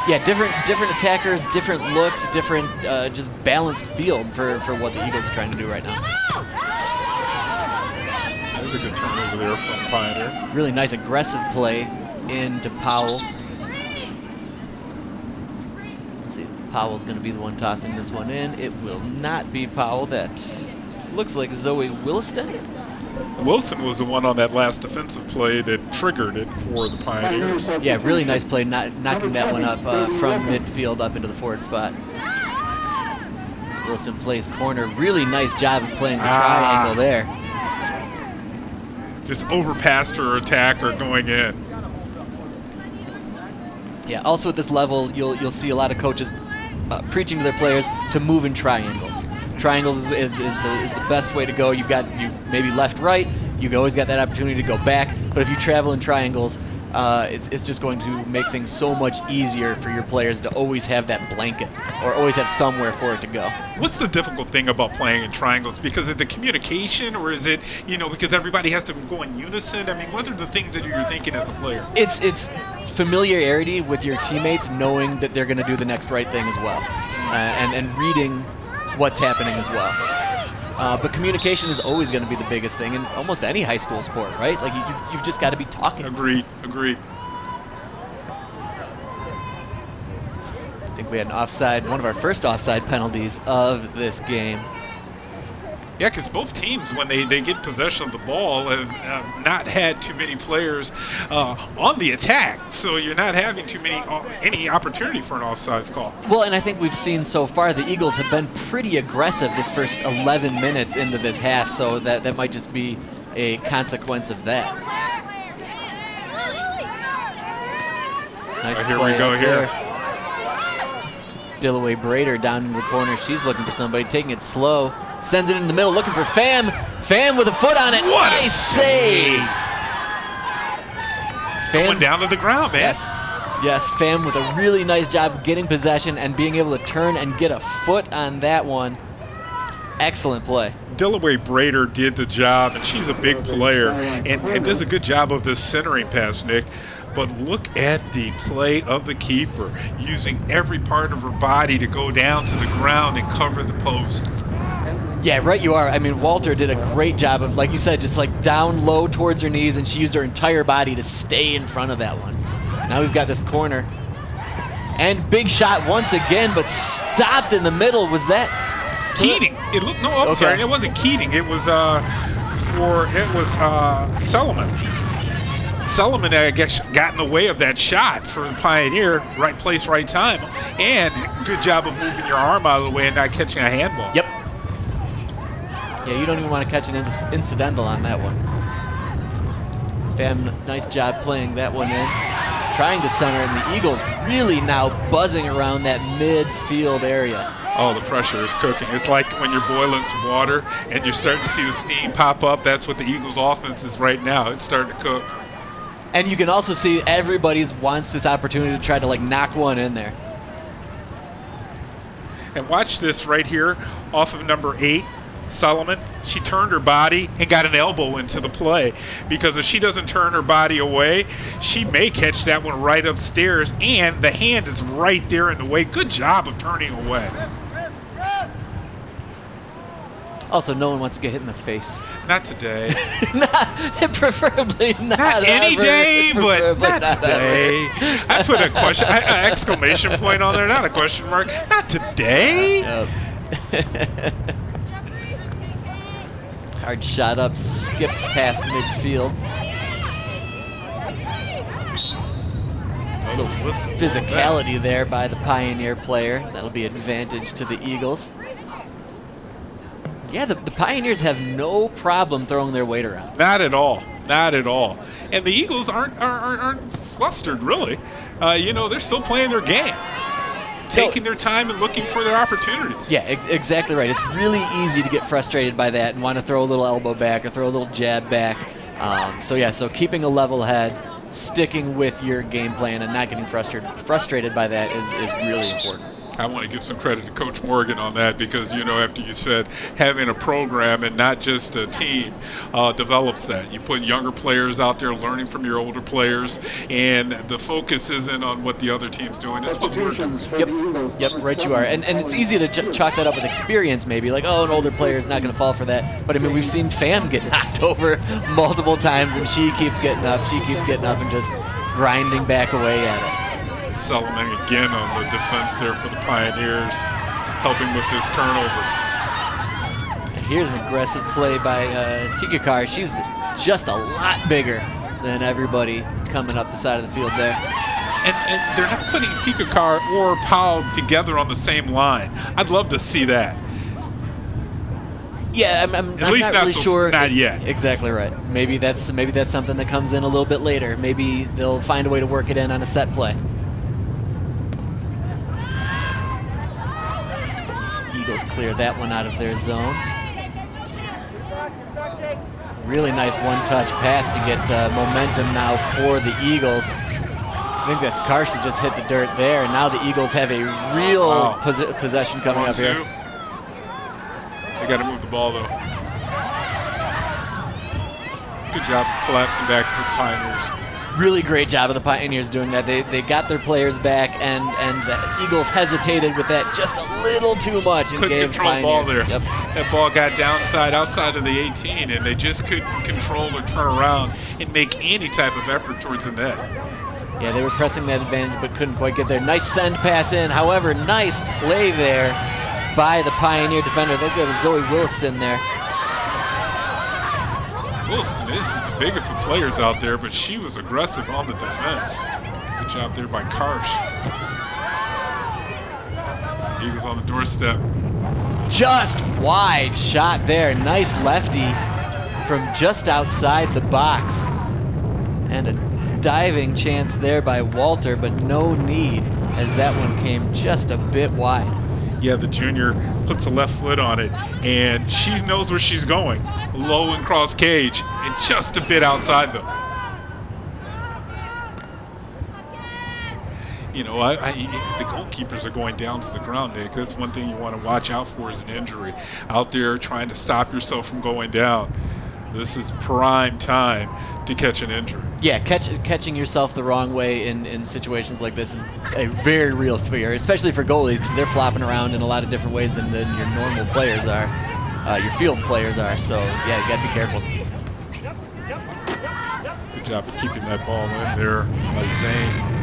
Yeah, different attackers, different looks, different just balanced field for what the Eagles are trying to do right now. There's a good turnover there from Pioneer. Really nice aggressive play into Powell. Let's see, Powell's going to be the one tossing this one in. It will not be Powell. That looks like Zoe Williston. Wilson was the one on that last defensive play that triggered it for the Pioneers. Yeah, really nice play, knocking that one up from midfield up into the forward spot. Wilson plays corner. Really nice job of playing the triangle there. Just overpassed her attacker going in. Yeah, also at this level, you'll see a lot of coaches preaching to their players to move in triangles. Triangles is the best way to go. You maybe left, right. You've always got that opportunity to go back. But if you travel in triangles, it's just going to make things so much easier for your players to always have that blanket or always have somewhere for it to go. What's the difficult thing about playing in triangles? Because of the communication, or is it, because everybody has to go in unison? I mean, what are the things that you're thinking as a player? It's familiarity with your teammates, knowing that they're going to do the next right thing as well, and reading what's happening as well. But communication is always going to be the biggest thing in almost any high school sport, right? Like you've just got to be talking. Agreed. I think we had one of our first offside penalties of this game. Yeah, because both teams, when they get possession of the ball, have not had too many players on the attack. So you're not having any opportunity for an offsides call. Well, and I think we've seen so far the Eagles have been pretty aggressive this first 11 minutes into this half, so that might just be a consequence of that. Nice here play we go there. here. Dillaway Brader down in the corner. She's looking for somebody, taking it slow. Sends it in the middle, looking for Pham. Pham with a foot on it. What nice save. Pham Going down to the ground, man. Yes, Pham with a really nice job of getting possession and being able to turn and get a foot on that one. Excellent play. Dillaway Brader did the job, and she's a big player and does a good job of this centering pass, Nick. But look at the play of the keeper, using every part of her body to go down to the ground and cover the post. Yeah, right you are. I mean, Walter did a great job of, like you said, just like down low towards her knees, and she used her entire body to stay in front of that one. Now we've got this corner. And big shot once again, but stopped in the middle. Was that Keating? Sorry, it wasn't Keating. It was Solomon. Solomon, I guess, got in the way of that shot for the Pioneer. Right place, right time. And good job of moving your arm out of the way and not catching a handball. Yep. Yeah, you don't even want to catch an incidental on that one. Pham, nice job playing that one in. Trying to center, and the Eagles really now buzzing around that midfield area. Oh, the pressure is cooking. It's like when you're boiling some water and you're starting to see the steam pop up. That's what the Eagles' offense is right now. It's starting to cook. And you can also see everybody wants this opportunity to try to knock one in there. And watch this right here off of number 8, Solomon. She turned her body and got an elbow into the play, because if she doesn't turn her body away, she may catch that one right upstairs, and the hand is right there in the way. Good job of turning away. Also, no one wants to get hit in the face. Not today. Preferably not. Not any ever. day, but not today. Ever. I put a question, an exclamation point on there, not a question mark. Not today. Yep. Hard shot up, skips past midfield. A little physicality there by the Pioneer player. That'll be advantage to the Eagles. Yeah, the Pioneers have no problem throwing their weight around. Not at all. Not at all. And the Eagles aren't flustered, really. They're still playing their game, taking their time and looking for their opportunities. Yeah, exactly right. It's really easy to get frustrated by that and want to throw a little elbow back or throw a little jab back. So keeping a level head, sticking with your game plan, and not getting frustrated by that is really important. I want to give some credit to Coach Morgan on that, because, after you said having a program and not just a team develops that. You put younger players out there learning from your older players, and the focus isn't on what the other team's doing. It's what we're doing. Yep, right you are. And it's easy to chalk that up with experience, maybe. Like, an older player is not going to fall for that. But, we've seen Pham get knocked over multiple times, and she keeps getting up, and just grinding back away at it. Solomon again on the defense there for the Pioneers, helping with this turnover. here's an aggressive play by Tikakar. She's just a lot bigger than everybody coming up the side of the field there. And they're not putting Tikakar or Powell together on the same line. I'd love to see that. Yeah, I'm At least not really sure. Not yet. Exactly right. Maybe that's something that comes in a little bit later. Maybe they'll find a way to work it in on a set play. Eagles clear that one out of their zone. Really nice one-touch pass to get momentum now for the Eagles. I think that's Carson just hit the dirt there, and now the Eagles have a real possession coming up here. They got to move the ball, though. Good job collapsing back for the Pioneers. Really great job of the Pioneers doing that. They got their players back, and the Eagles hesitated with that just a little too much. And Couldn't gave control the ball there. Yep. That ball got outside of the 18, and they just couldn't control or turn around and make any type of effort towards the net. Yeah, they were pressing that advantage, but couldn't quite get there. Nice send pass in. However, nice play there by the Pioneer defender. They'll go to Zoe Williston there. Williston isn't the biggest of players out there, but she was aggressive on the defense. Good job there by Karsh. Eagles on the doorstep. Just wide shot there. Nice lefty from just outside the box. And a diving chance there by Walter, but no need as that one came just a bit wide. Yeah, the junior puts a left foot on it, and she knows where she's going. Low and cross cage, and just a bit outside them. You know, the goalkeepers are going down to the ground, Nick. That's one thing you want to watch out for is an injury. Out there trying to stop yourself from going down. This is prime time to catch an injury. Yeah, catching yourself the wrong way in situations like this is a very real fear, especially for goalies, because they're flopping around in a lot of different ways than your normal players are, your field players are. So, yeah, you got to be careful. Good job of keeping that ball in there by Zane.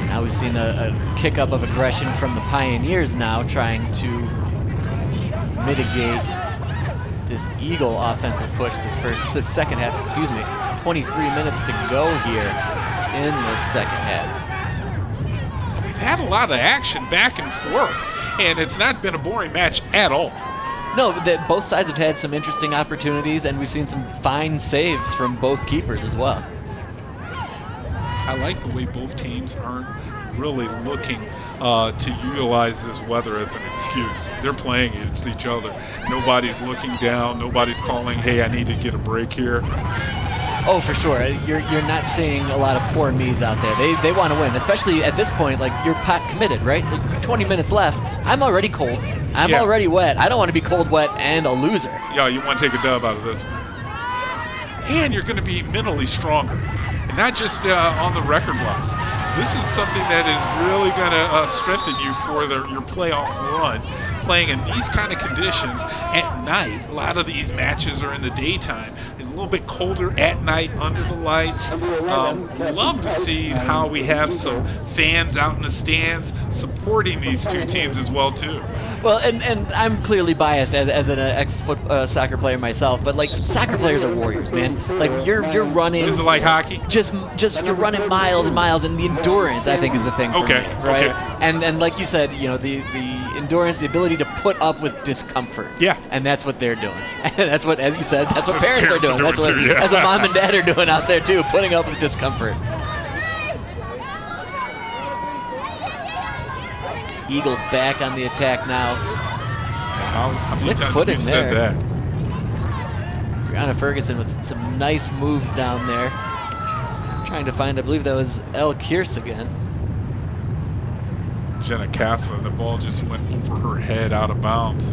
Now we've seen a kick up of aggression from the Pioneers now, trying to mitigate this Eagle offensive push this second half, 23 minutes to go here in the second half. We've had a lot of action back and forth, and it's not been a boring match at all. No, both sides have had some interesting opportunities, and we've seen some fine saves from both keepers as well. I like the way both teams aren't really looking to utilize this weather as an excuse. They're playing against each other. Nobody's looking down. Nobody's calling, hey, I need to get a break here. Oh, for sure. You're not seeing a lot of poor me's out there. They want to win, especially at this point. Like, you're pot committed, right? Like, 20 minutes left. I'm already cold. I'm already wet. I don't want to be cold, wet, and a loser. Yeah, you want to take a dub out of this one. And you're going to be mentally stronger. And not just on the record-wise. This is something that is really going to strengthen you for your playoff run. Playing in these kind of conditions at night. A lot of these matches are in the daytime. It's a little bit colder at night under the lights. Love to see how we have some fans out in the stands supporting these two teams as well too. Well, and I'm clearly biased as an ex-soccer player myself, but like, soccer players are warriors, man. Like, you're running. Is it like hockey? Just you're running miles and miles, and the endurance, I think, is the thing for me, right? Okay. And like you said, you know, the endurance, the ability to put up with discomfort. Yeah. And that's what they're doing. And that's what, as you said, that's what parents are doing. That's what too, yeah. That's what mom and dad are doing out there too, putting up with discomfort. Eagles back on the attack now. Slick footing there. That? Brianna Ferguson with some nice moves down there. Trying to find, I believe that was Elle Kierce again. Jenna Kaffa, the ball just went over her head out of bounds.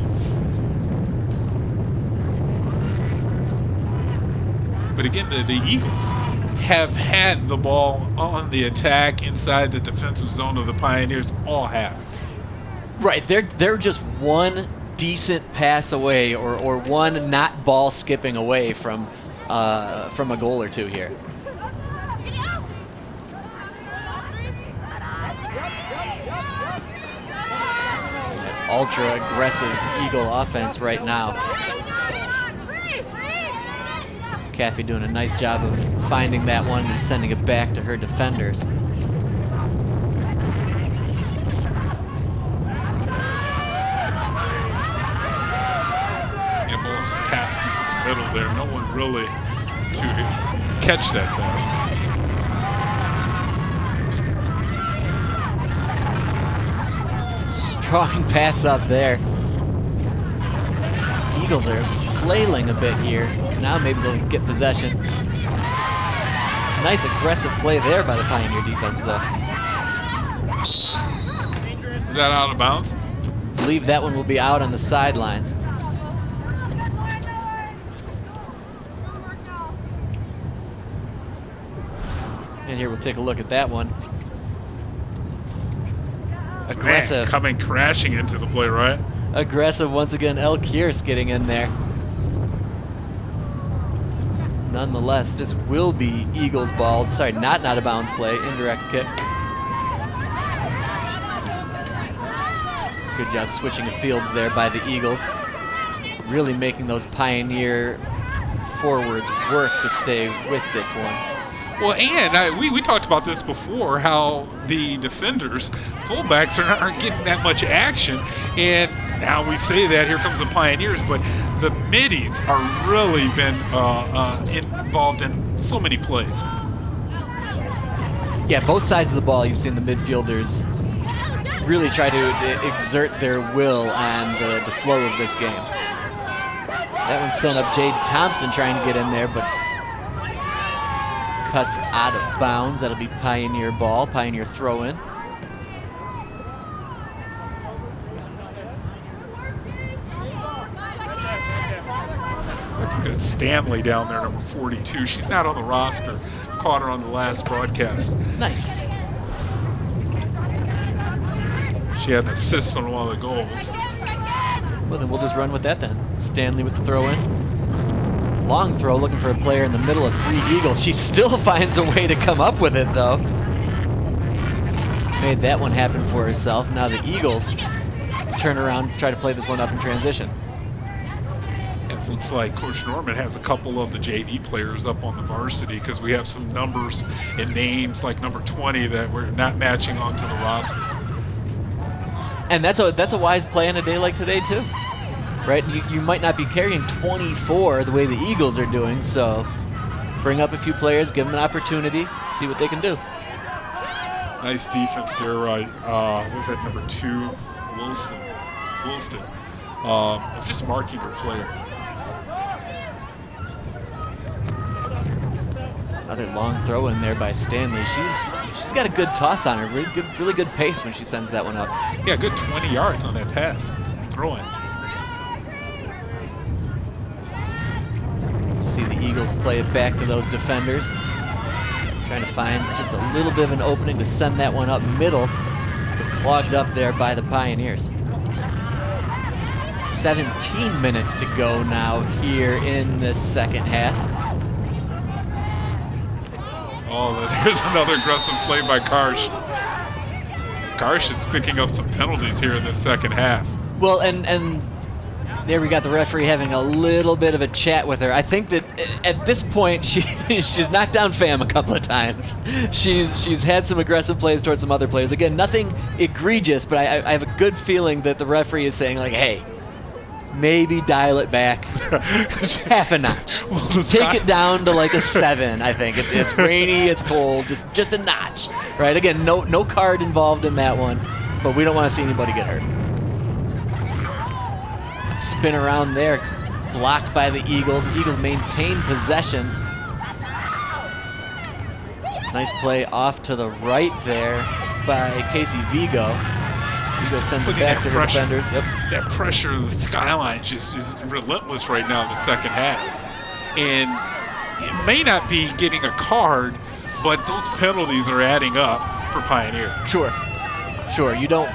But again, the Eagles have had the ball on the attack inside the defensive zone of the Pioneers, all have. Right, they're just one decent pass away or one not ball skipping away from a goal or two here. ultra aggressive Eagle offense right now. Caffey doing a nice job of finding that one and sending it back to her defenders. Yeah, ball's just passed into the middle there. No one really to catch that pass. Strong pass up there. Eagles are flailing a bit here. Now maybe they'll get possession. Nice aggressive play there by the Pioneer defense, though. Is that out of bounds? I believe that one will be out on the sidelines. And here we'll take a look at that one. Aggressive. Man, coming crashing into the play, right? Aggressive once again. El Kierce getting in there. Nonetheless, this will be Eagles ball. Sorry, not out of bounds play. Indirect kick. Good job switching of fields there by the Eagles. Really making those Pioneer forwards work to stay with this one. Well, and we talked about this before, how the defenders, fullbacks, aren't getting that much action. And now we say that, here comes the Pioneers, but the middies are really been involved in so many plays. Yeah, both sides of the ball, you've seen the midfielders really try to exert their will on the flow of this game. That one sent up Jade Thompson trying to get in there, but cuts out of bounds. That'll be Pioneer ball, Pioneer throw in. It's Stanley down there, number 42. She's not on the roster. Caught her on the last broadcast. Nice. She had an assist on one of the goals. Well, then we'll just run with that then. Stanley with the throw in. Long throw, looking for a player in the middle of 3 Eagles. She still finds a way to come up with it, though. Made that one happen for herself. Now the Eagles turn around, try to play this one up in transition. It looks like Coach Norman has a couple of the JV players up on the varsity because we have some numbers and names like number 20 that we're not matching onto the roster. And that's a wise play on a day like today, too. Right? You might not be carrying 24 the way the Eagles are doing, so bring up a few players, give them an opportunity, see what they can do. Nice defense there, right? Was that number 2, Wilston? Of just marking her player. Another long throw in there by Stanley. She's got a good toss on her, really good pace when she sends that one up. Yeah, good 20 yards on that pass. Throw in. See the Eagles play it back to those defenders. Trying to find just a little bit of an opening to send that one up middle, but clogged up there by the Pioneers. 17 minutes to go now here in the second half. Oh, there's another aggressive play by Karsh. Karsh is picking up some penalties here in the second half. Well, and there we got the referee having a little bit of a chat with her. I think that at this point she's knocked down Pham a couple of times. She's had some aggressive plays towards some other players. Again, nothing egregious, but I have a good feeling that the referee is saying like, hey, maybe dial it back half a notch. Well, Take it down to like a 7, I think. It's rainy, it's cold, just a notch. Right? Again, no card involved in that one, but we don't want to see anybody get hurt. Spin around there, blocked by the Eagles. Eagles maintain possession. Nice play off to the right there by Casey Vigo. Vigo sends it back to her defenders. Yep. That pressure of the Skyline just is relentless right now in the second half. And it may not be getting a card, but those penalties are adding up for Pioneer. Sure. You don't,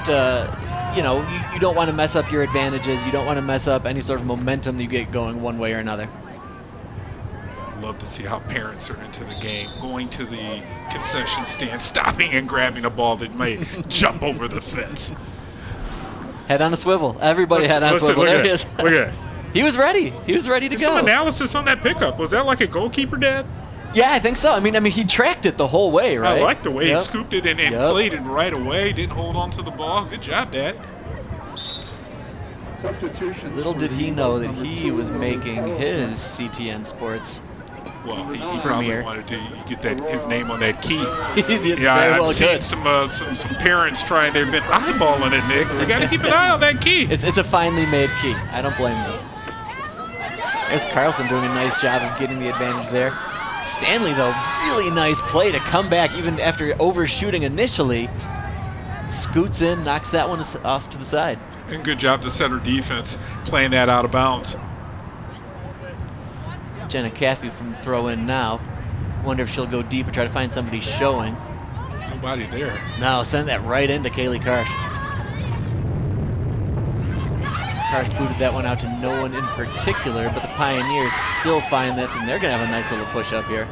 you don't want to mess up your advantages. You don't want to mess up any sort of momentum that you get going one way or another. Love to see how parents are into the game, going to the concession stand, stopping and grabbing a ball that may jump over the fence. Head on a swivel. Everybody had on a swivel. There he is. Look at it. He was ready. He was ready to There's go. some analysis on that pickup. Was that like a goalkeeper, Dad? Yeah, I think so. I mean, he tracked it the whole way, right? I like the way he scooped it and Yep. played it right away. Didn't hold on to the ball. Good job, Dad. Little did he know that he was making his CTN Sports. Well, he probably Premier. wanted to get his name on that key. It's Yeah, very I've well seen good. some parents trying. They've been eyeballing it, Nick. We got to keep an eye on that key. It's a finely made key. I don't blame them. There's Carlson doing a nice job of getting the advantage there. Stanley, though, really nice play to come back even after overshooting initially. Scoots in, knocks that one off to the side. And good job to center defense playing that out of bounds. Jenna Caffey from throw in now. Wonder if she'll go deep and try to find somebody showing. Nobody there. No, send that right into Kaylee Karsh. Karsh booted that one out to no one in particular, but the Pioneers still find this, and they're going to have a nice little push up here.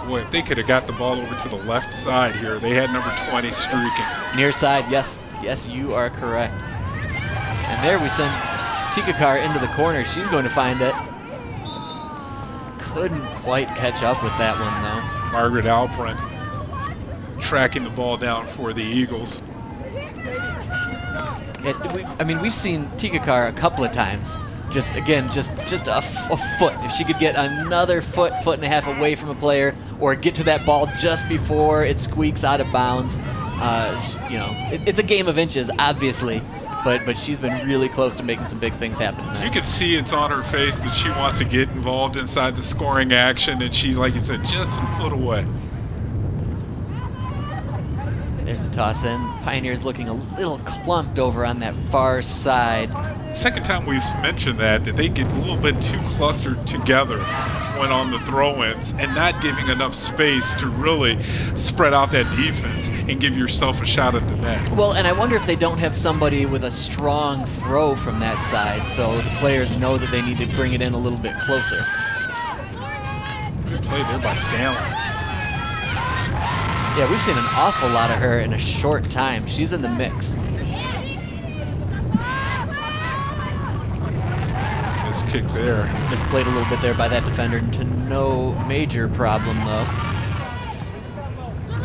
Boy, if they could have got the ball over to the left side here, they had number 20 streaking. Near side, yes. Yes, you are correct. And there we send Tikakar into the corner. She's going to find it. Couldn't quite catch up with that one, though. Margaret Alprin tracking the ball down for the Eagles. We've seen Tikakar a couple of times. Just a foot. If she could get another foot and a half away from a player, or get to that ball just before it squeaks out of bounds, it's a game of inches, obviously. But she's been really close to making some big things happen tonight. You can see it's on her face that she wants to get involved inside the scoring action, and she's, like you said, just a foot away. There's the toss in. Pioneers looking a little clumped over on that far side. Second time we've mentioned that they get a little bit too clustered together when on the throw-ins and not giving enough space to really spread out that defense and give yourself a shot at the net. Well, and I wonder if they don't have somebody with a strong throw from that side, so the players know that they need to bring it in a little bit closer. Good play there by Stanley. Yeah, we've seen an awful lot of her in a short time. She's in the mix. This kick there. Misplayed a little bit there by that defender to no major problem, though.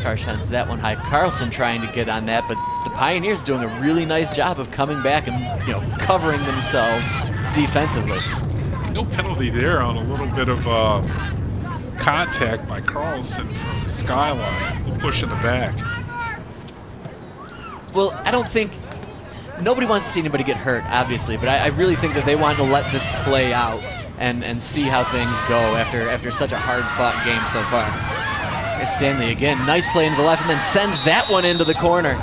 Karsh heads that one high. Carlson trying to get on that, but the Pioneers doing a really nice job of coming back and covering themselves defensively. No penalty there on a little bit of contact by Carlson from Skyline. A push in the back. Well, I don't think... Nobody wants to see anybody get hurt, obviously, but I really think that they wanted to let this play out and see how things go after such a hard-fought game so far. Here's Stanley again. Nice play into the left, and then sends that one into the corner.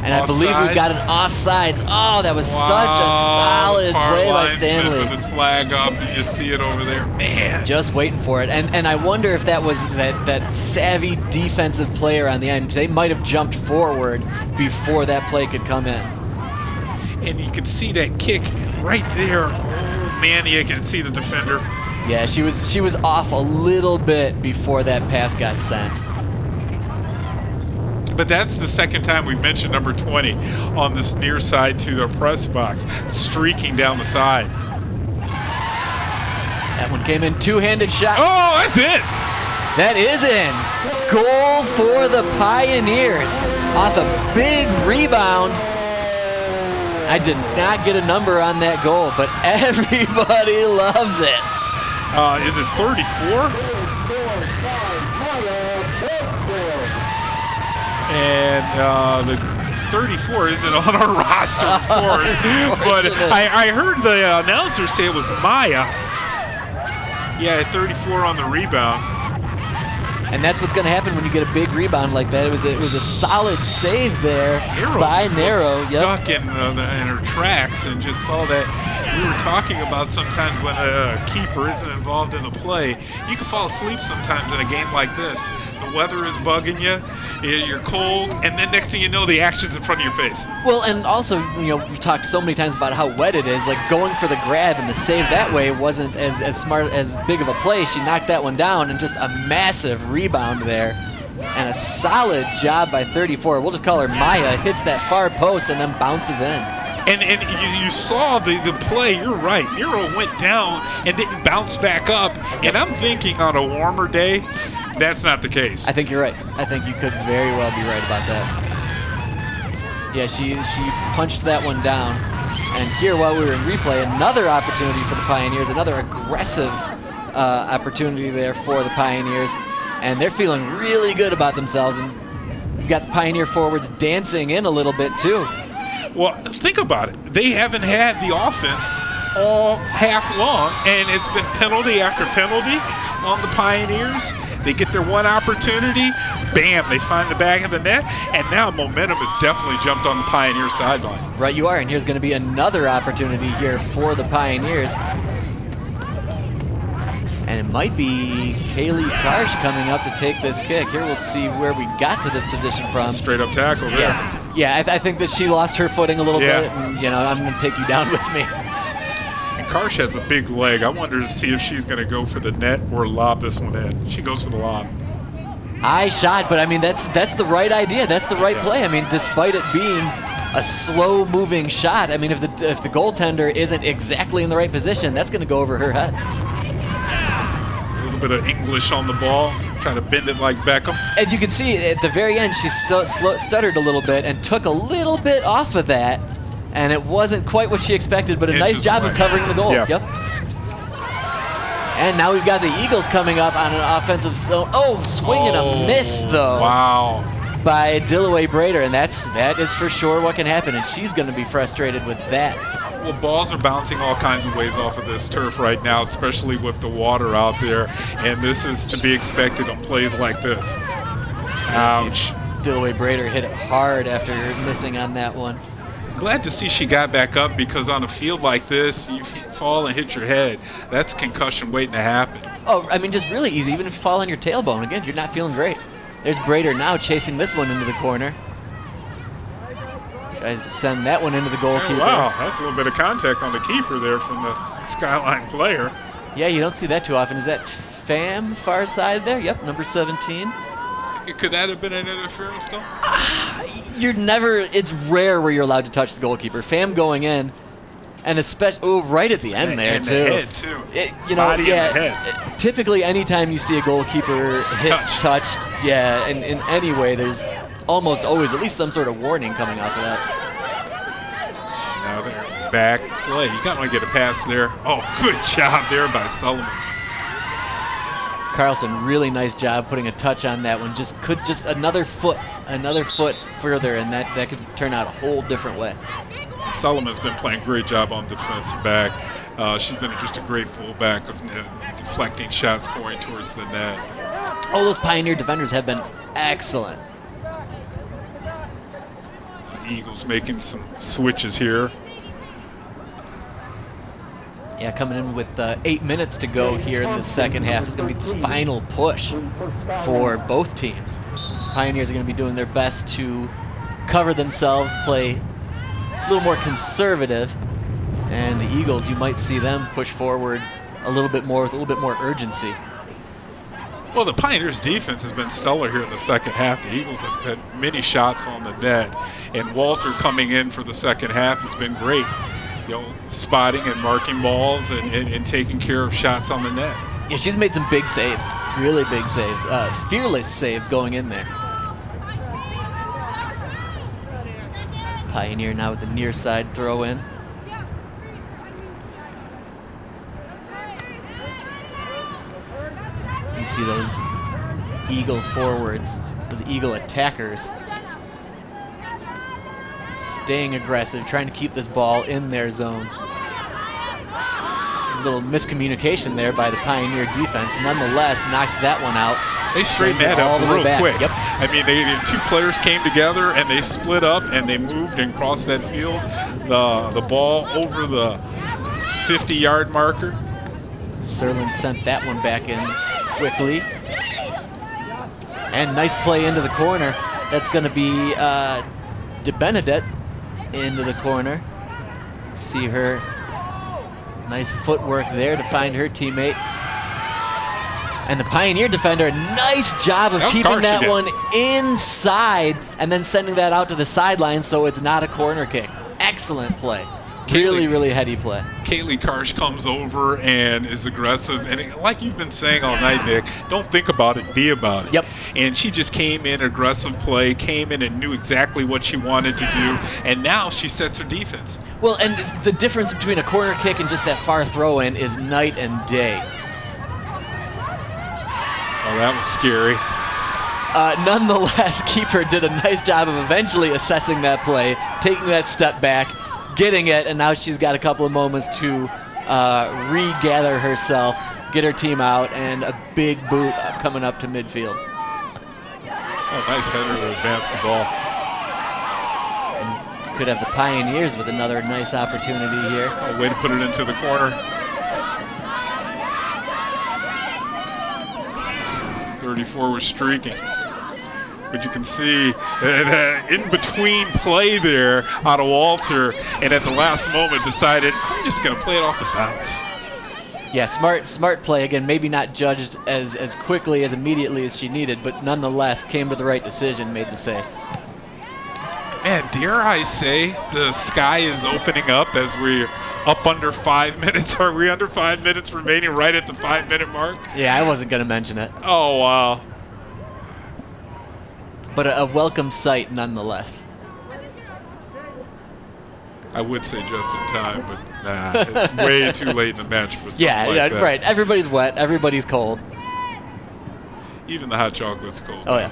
And I believe we've got an offsides. Oh, that was such a solid play by Stanley. With his flag up, and you see it over there. Man. Just waiting for it. And I wonder if that was that savvy defensive player on the end. They might have jumped forward before that play could come in. And you can see that kick right there. Oh, man, you can see the defender. Yeah, she was off a little bit before that pass got sent. But that's the second time we've mentioned number 20 on this near side to the press box, streaking down the side. That one came in, two-handed shot. Oh, that's it! That is in. Goal for the Pioneers off a big rebound. I did not get a number on that goal, but everybody loves it. Is it 34? And the 34 isn't on our roster, of course. But I heard the announcer say it was Maya. Yeah, 34 on the rebound. And that's what's going to happen when you get a big rebound like that. It was a solid save there by Narrow. Stuck in her tracks and just saw that. We were talking about sometimes when a keeper isn't involved in a play, you can fall asleep sometimes in a game like this. The weather is bugging you, you're cold, and then next thing you know, the action's in front of your face. Well, and also, we've talked so many times about how wet it is. Like going for the grab and the save that way wasn't as smart, as big of a play. She knocked that one down, and just a massive rebound there. And a solid job by 34. We'll just call her Maya. Hits that far post and then bounces in. And you saw the play. You're right. Nero went down and didn't bounce back up. And I'm thinking on a warmer day, that's not the case. I think you're right. I think you could very well be right about that. Yeah, she punched that one down. And here, while we were in replay, another opportunity for the Pioneers, another aggressive opportunity there for the Pioneers. And they're feeling really good about themselves. And you've got the Pioneer forwards dancing in a little bit, too. Well, think about it. They haven't had the offense all half long, and it's been penalty after penalty on the Pioneers. They get their one opportunity, bam, they find the back of the net, and now momentum has definitely jumped on the Pioneer sideline. Right, you are, and here's going to be another opportunity here for the Pioneers. And it might be Kaylee Karsh coming up to take this kick. Here we'll see where we got to this position from. Straight up tackle there. Yeah, I think that she lost her footing a little bit, and I'm going to take you down with me. And Karsh has a big leg. I wonder to see if she's going to go for the net or lob this one in. She goes for the lob. High shot, but I mean that's the right idea. That's the right play. I mean, despite it being a slow-moving shot, I mean if the goaltender isn't exactly in the right position, that's going to go over her head. A little bit of English on the ball, trying to bend it like Beckham. And you can see at the very end she stuttered a little bit and took a little bit off of that, and it wasn't quite what she expected, but a nice job of covering the goal. Yeah. Yep. And now we've got the Eagles coming up on an offensive zone. Oh, swing and a miss, though. Wow. By Dillaway Brader, and that is for sure what can happen, and she's going to be frustrated with that. Well, balls are bouncing all kinds of ways off of this turf right now, especially with the water out there, and this is to be expected on plays like this. Ouch. Dillaway Brader hit it hard after missing on that one. Glad to see she got back up, because on a field like this, you fall and hit your head. That's concussion waiting to happen. Oh, I mean, just really easy. Even if you fall on your tailbone, again, you're not feeling great. There's Brader now chasing this one into the corner. Tries to send that one into the goalkeeper. Oh, wow, that's a little bit of contact on the keeper there from the Skyline player. Yeah, you don't see that too often. Is that Pham far side there? Yep, number 17. Could that have been an interference goal? It's rare where you're allowed to touch the goalkeeper. Pham going in, and especially, right at the end there, and too. the head, too. Body and the head. Typically, anytime you see a goalkeeper hit touched, in any way, there's almost always at least some sort of warning coming off of that. Now they're back play. You got to get a pass there. Oh, good job there by Sullivan. Carlson, really nice job putting a touch on that one. Just another foot further, and that could turn out a whole different way. Sullivan's been playing a great job on defensive back. She's been just a great fullback of deflecting shots going towards the net. Oh, those Pioneer defenders have been excellent. Eagles making some switches here. Yeah, coming in with 8 minutes to go here in the second half. It's going to be this final push for both teams. Pioneers are going to be doing their best to cover themselves, play a little more conservative, and the Eagles, you might see them push forward a little bit more with a little bit more urgency. Well, the Pioneers' defense has been stellar here in the second half. The Eagles have had many shots on the net, and Walter coming in for the second half has been great. Spotting and marking balls and taking care of shots on the net. Yeah, she's made some big saves, really big saves, fearless saves going in there. Pioneer now with the near side throw in. You see those Eagle forwards, those Eagle attackers, staying aggressive, trying to keep this ball in their zone. A little miscommunication there by the Pioneer defense. Nonetheless, knocks that one out. They straightened that up real quick. Yep. I mean, two players came together and they split up and they moved and crossed that field. The ball over the 50-yard marker. Serlin sent that one back in quickly. And nice play into the corner. That's going to be DeBenedette into the corner. See her. Nice footwork there to find her teammate. And the Pioneer defender, nice job of keeping that one inside and then sending that out to the sideline so it's not a corner kick. excellent play. Really heady play. Kaylee Karsh comes over and is aggressive. And like you've been saying all night, Nick, don't think about it, be about it. Yep. And she just came in, aggressive play, came in and knew exactly what she wanted to do. And now she sets her defense. Well, and the difference between a corner kick and just that far throw in is night and day. Oh, that was scary. Nonetheless, keeper did a nice job of eventually assessing that play, taking that step back, getting it, and now she's got a couple of moments to regather herself, get her team out, and a big boot coming up to midfield. Oh, nice header to advance the ball. And could have the Pioneers with another nice opportunity here. Oh, way to put it into the corner. 34 was streaking. But you can see that in between play there out of Walter, and at the last moment decided, I'm just going to play it off the bounce. Yeah, smart play. Again, maybe not judged as quickly, as immediately as she needed, but nonetheless came to the right decision, made the save. Man, dare I say the sky is opening up as we're up under 5 minutes. Are we under 5 minutes remaining right at the 5-minute mark? Yeah, I wasn't going to mention it. Oh, wow. But a welcome sight nonetheless. I would say just in time, but nah, it's way too late in the match for something like that. Right. Everybody's wet. Everybody's cold. Even the hot chocolate's cold. Oh, yeah.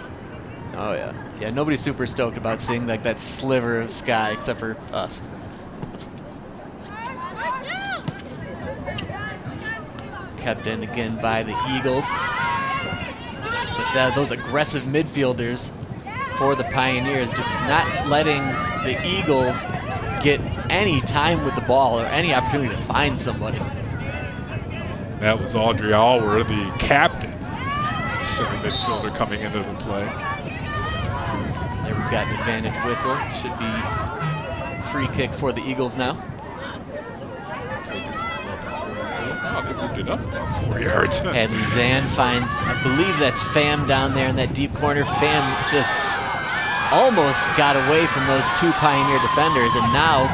Oh, yeah. Yeah, nobody's super stoked about seeing like that sliver of sky except for us. Kept in again by the Eagles. But those aggressive midfielders for the Pioneers, not letting the Eagles get any time with the ball or any opportunity to find somebody. That was Audrey Alwer, the captain, center midfielder coming into the play. There we've got an advantage whistle. Should be free kick for the Eagles now. Oh, they moved it up about 4 yards. Hadley Zan finds, I believe that's Pham down there in that deep corner. Pham just almost got away from those two Pioneer defenders, and now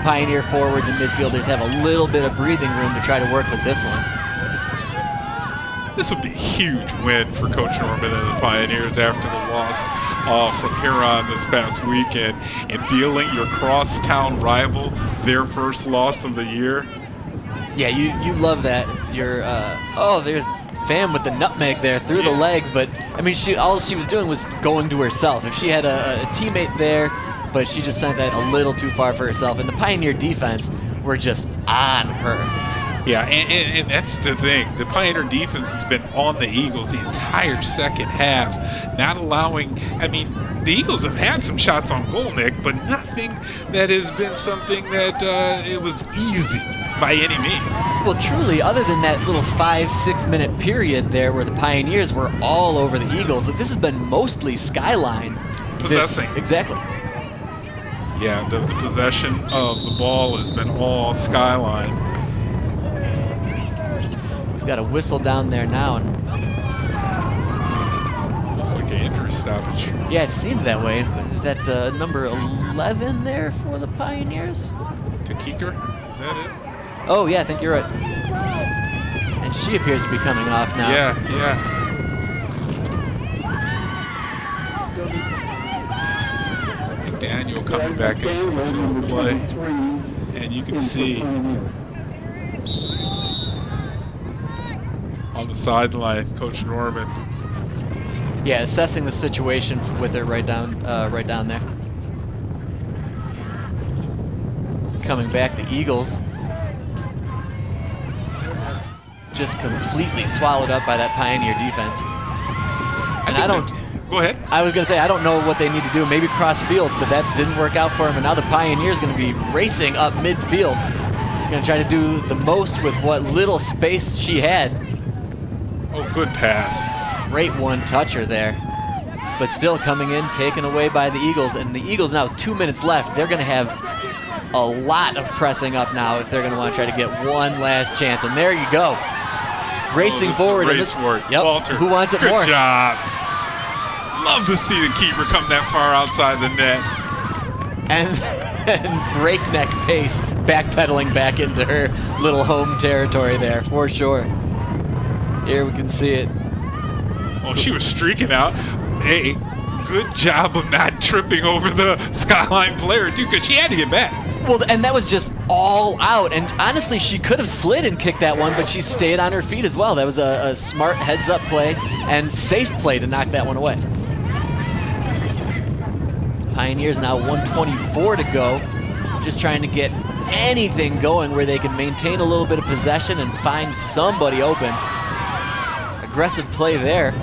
Pioneer forwards and midfielders have a little bit of breathing room to try to work with this one. This would be a huge win for Coach Norman and the Pioneers after the loss from Huron this past weekend, and dealing your crosstown rival their first loss of the year. Yeah, you love that. You're they're Pham with the nutmeg there through the legs, but I mean, all she was doing was going to herself. If she had a teammate there, but she just sent that a little too far for herself, and the Pioneer defense were just on her. Yeah, and that's the thing. The Pioneer defense has been on the Eagles the entire second half, not allowing, I mean, the Eagles have had some shots on goal, Nick, but nothing that has been something that it was easy by any means. Well, truly, other than that little 5-6 minute period there where the Pioneers were all over the Eagles, this has been mostly Skyline. Possessing. Exactly. Yeah, the possession of the ball has been all Skyline. We've got a whistle down there now, and Looks like an injury stoppage. yeah, it seemed that way. Is that number 11 there for the Pioneers? Takikar, is that it? Oh, yeah, I think you're right. And she appears to be coming off now. Yeah. Daniel coming back into the field of play. And you can see on the sideline, Coach Norman. Yeah, assessing the situation with her right down there. Coming back, the Eagles just completely swallowed up by that Pioneer defense. And Go ahead. I was going to say, I don't know what they need to do. Maybe cross fields, but that didn't work out for them. And now the Pioneers going to be racing up midfield. Going to try to do the most with what little space she had. Oh, good pass. Great one-toucher there. But still coming in, taken away by the Eagles. And the Eagles now 2 minutes left. They're going to have a lot of pressing up now if they're going to want to try to get one last chance. And there you go. Racing forward. Race for it. Yep. Walter. Who wants it good more? Good job. Love to see the keeper come that far outside the net. and breakneck pace, backpedaling back into her little home territory there, for sure. Here we can see it. Oh, she was streaking out. Hey, good job of not tripping over the Skyline player, too, because she had to get back. Well, and that was just all out. And honestly, she could have slid and kicked that one, but she stayed on her feet as well. That was a smart heads-up play and safe play to knock that one away. Pioneers now 1:24 to go. Just trying to get anything going where they can maintain a little bit of possession and find somebody open. Aggressive play there.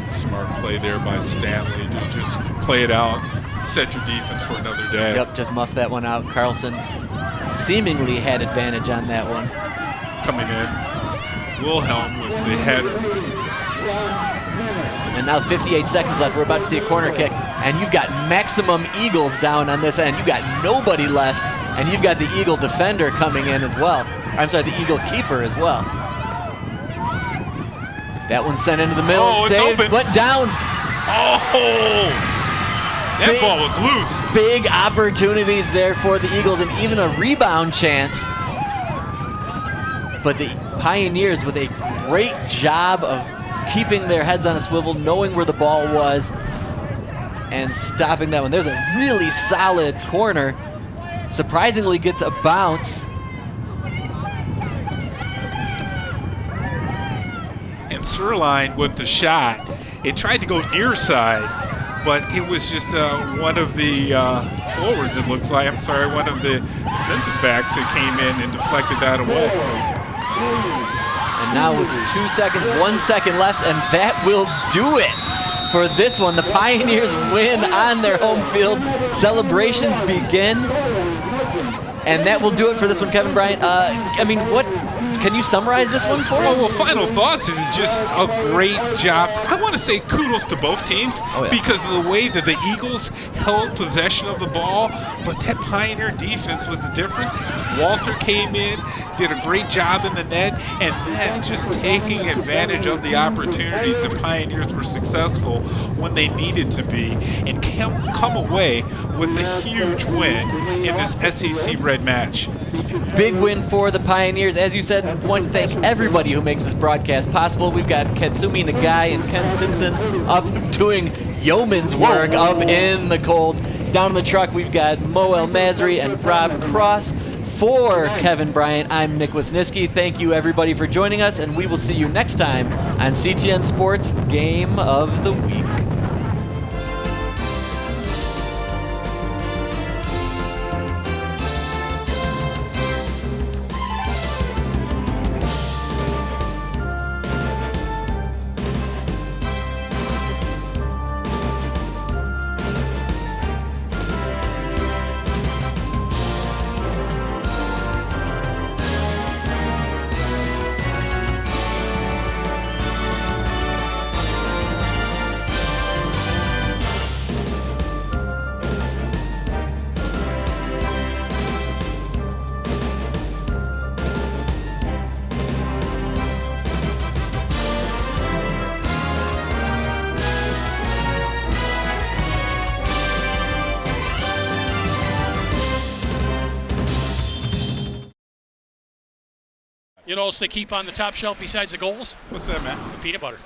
Smart play there by Stanley to just play it out, set your defense for another day. Yep, just muffed that one out. Carlson seemingly had advantage on that one. Coming in, Wilhelm with the header. And now 58 seconds left. We're about to see a corner kick. And you've got maximum Eagles down on this end. You've got nobody left. And you've got the Eagle defender coming in as well. I'm sorry, the Eagle keeper as well. That one sent into the middle. Oh, it's saved, open. went down. Oh! That ball was loose. Big opportunities there for the Eagles and even a rebound chance. But the Pioneers with a great job of keeping their heads on a swivel, knowing where the ball was, and stopping that one. There's a really solid corner. Surprisingly gets a bounce. And Skyline with the shot, it tried to go near side, but it was just one of the forwards, it looks like. I'm sorry, one of the defensive backs that came in and deflected that away. And now with 2 seconds, 1 second left, and that will do it for this one. The Pioneers win on their home field. Celebrations begin. And that will do it for this one, Kevin Bryant. I mean, what can you summarize this one for us? Well, final thoughts is just a great job. I want to say kudos to both teams because of the way that the Eagles held possession of the ball, but that Pioneer defense was the difference. Walter came in, did a great job in the net, and then just taking advantage of the opportunities. The Pioneers were successful when they needed to be and come away with a huge win in this SEC Red match. Big win for the Pioneers. As you said, I want to thank everybody who makes this broadcast possible. We've got Katsumi Nagai and Ken Simpson up doing yeoman's work up in the cold. Down in the truck, we've got Mo El Masri and Rob Cross. For Kevin Bryant, I'm Nick Wisniewski. Thank you, everybody, for joining us, and we will see you next time on CTN Sports Game of the Week. You know what else they keep on the top shelf besides the goals? What's that, man? The peanut butter.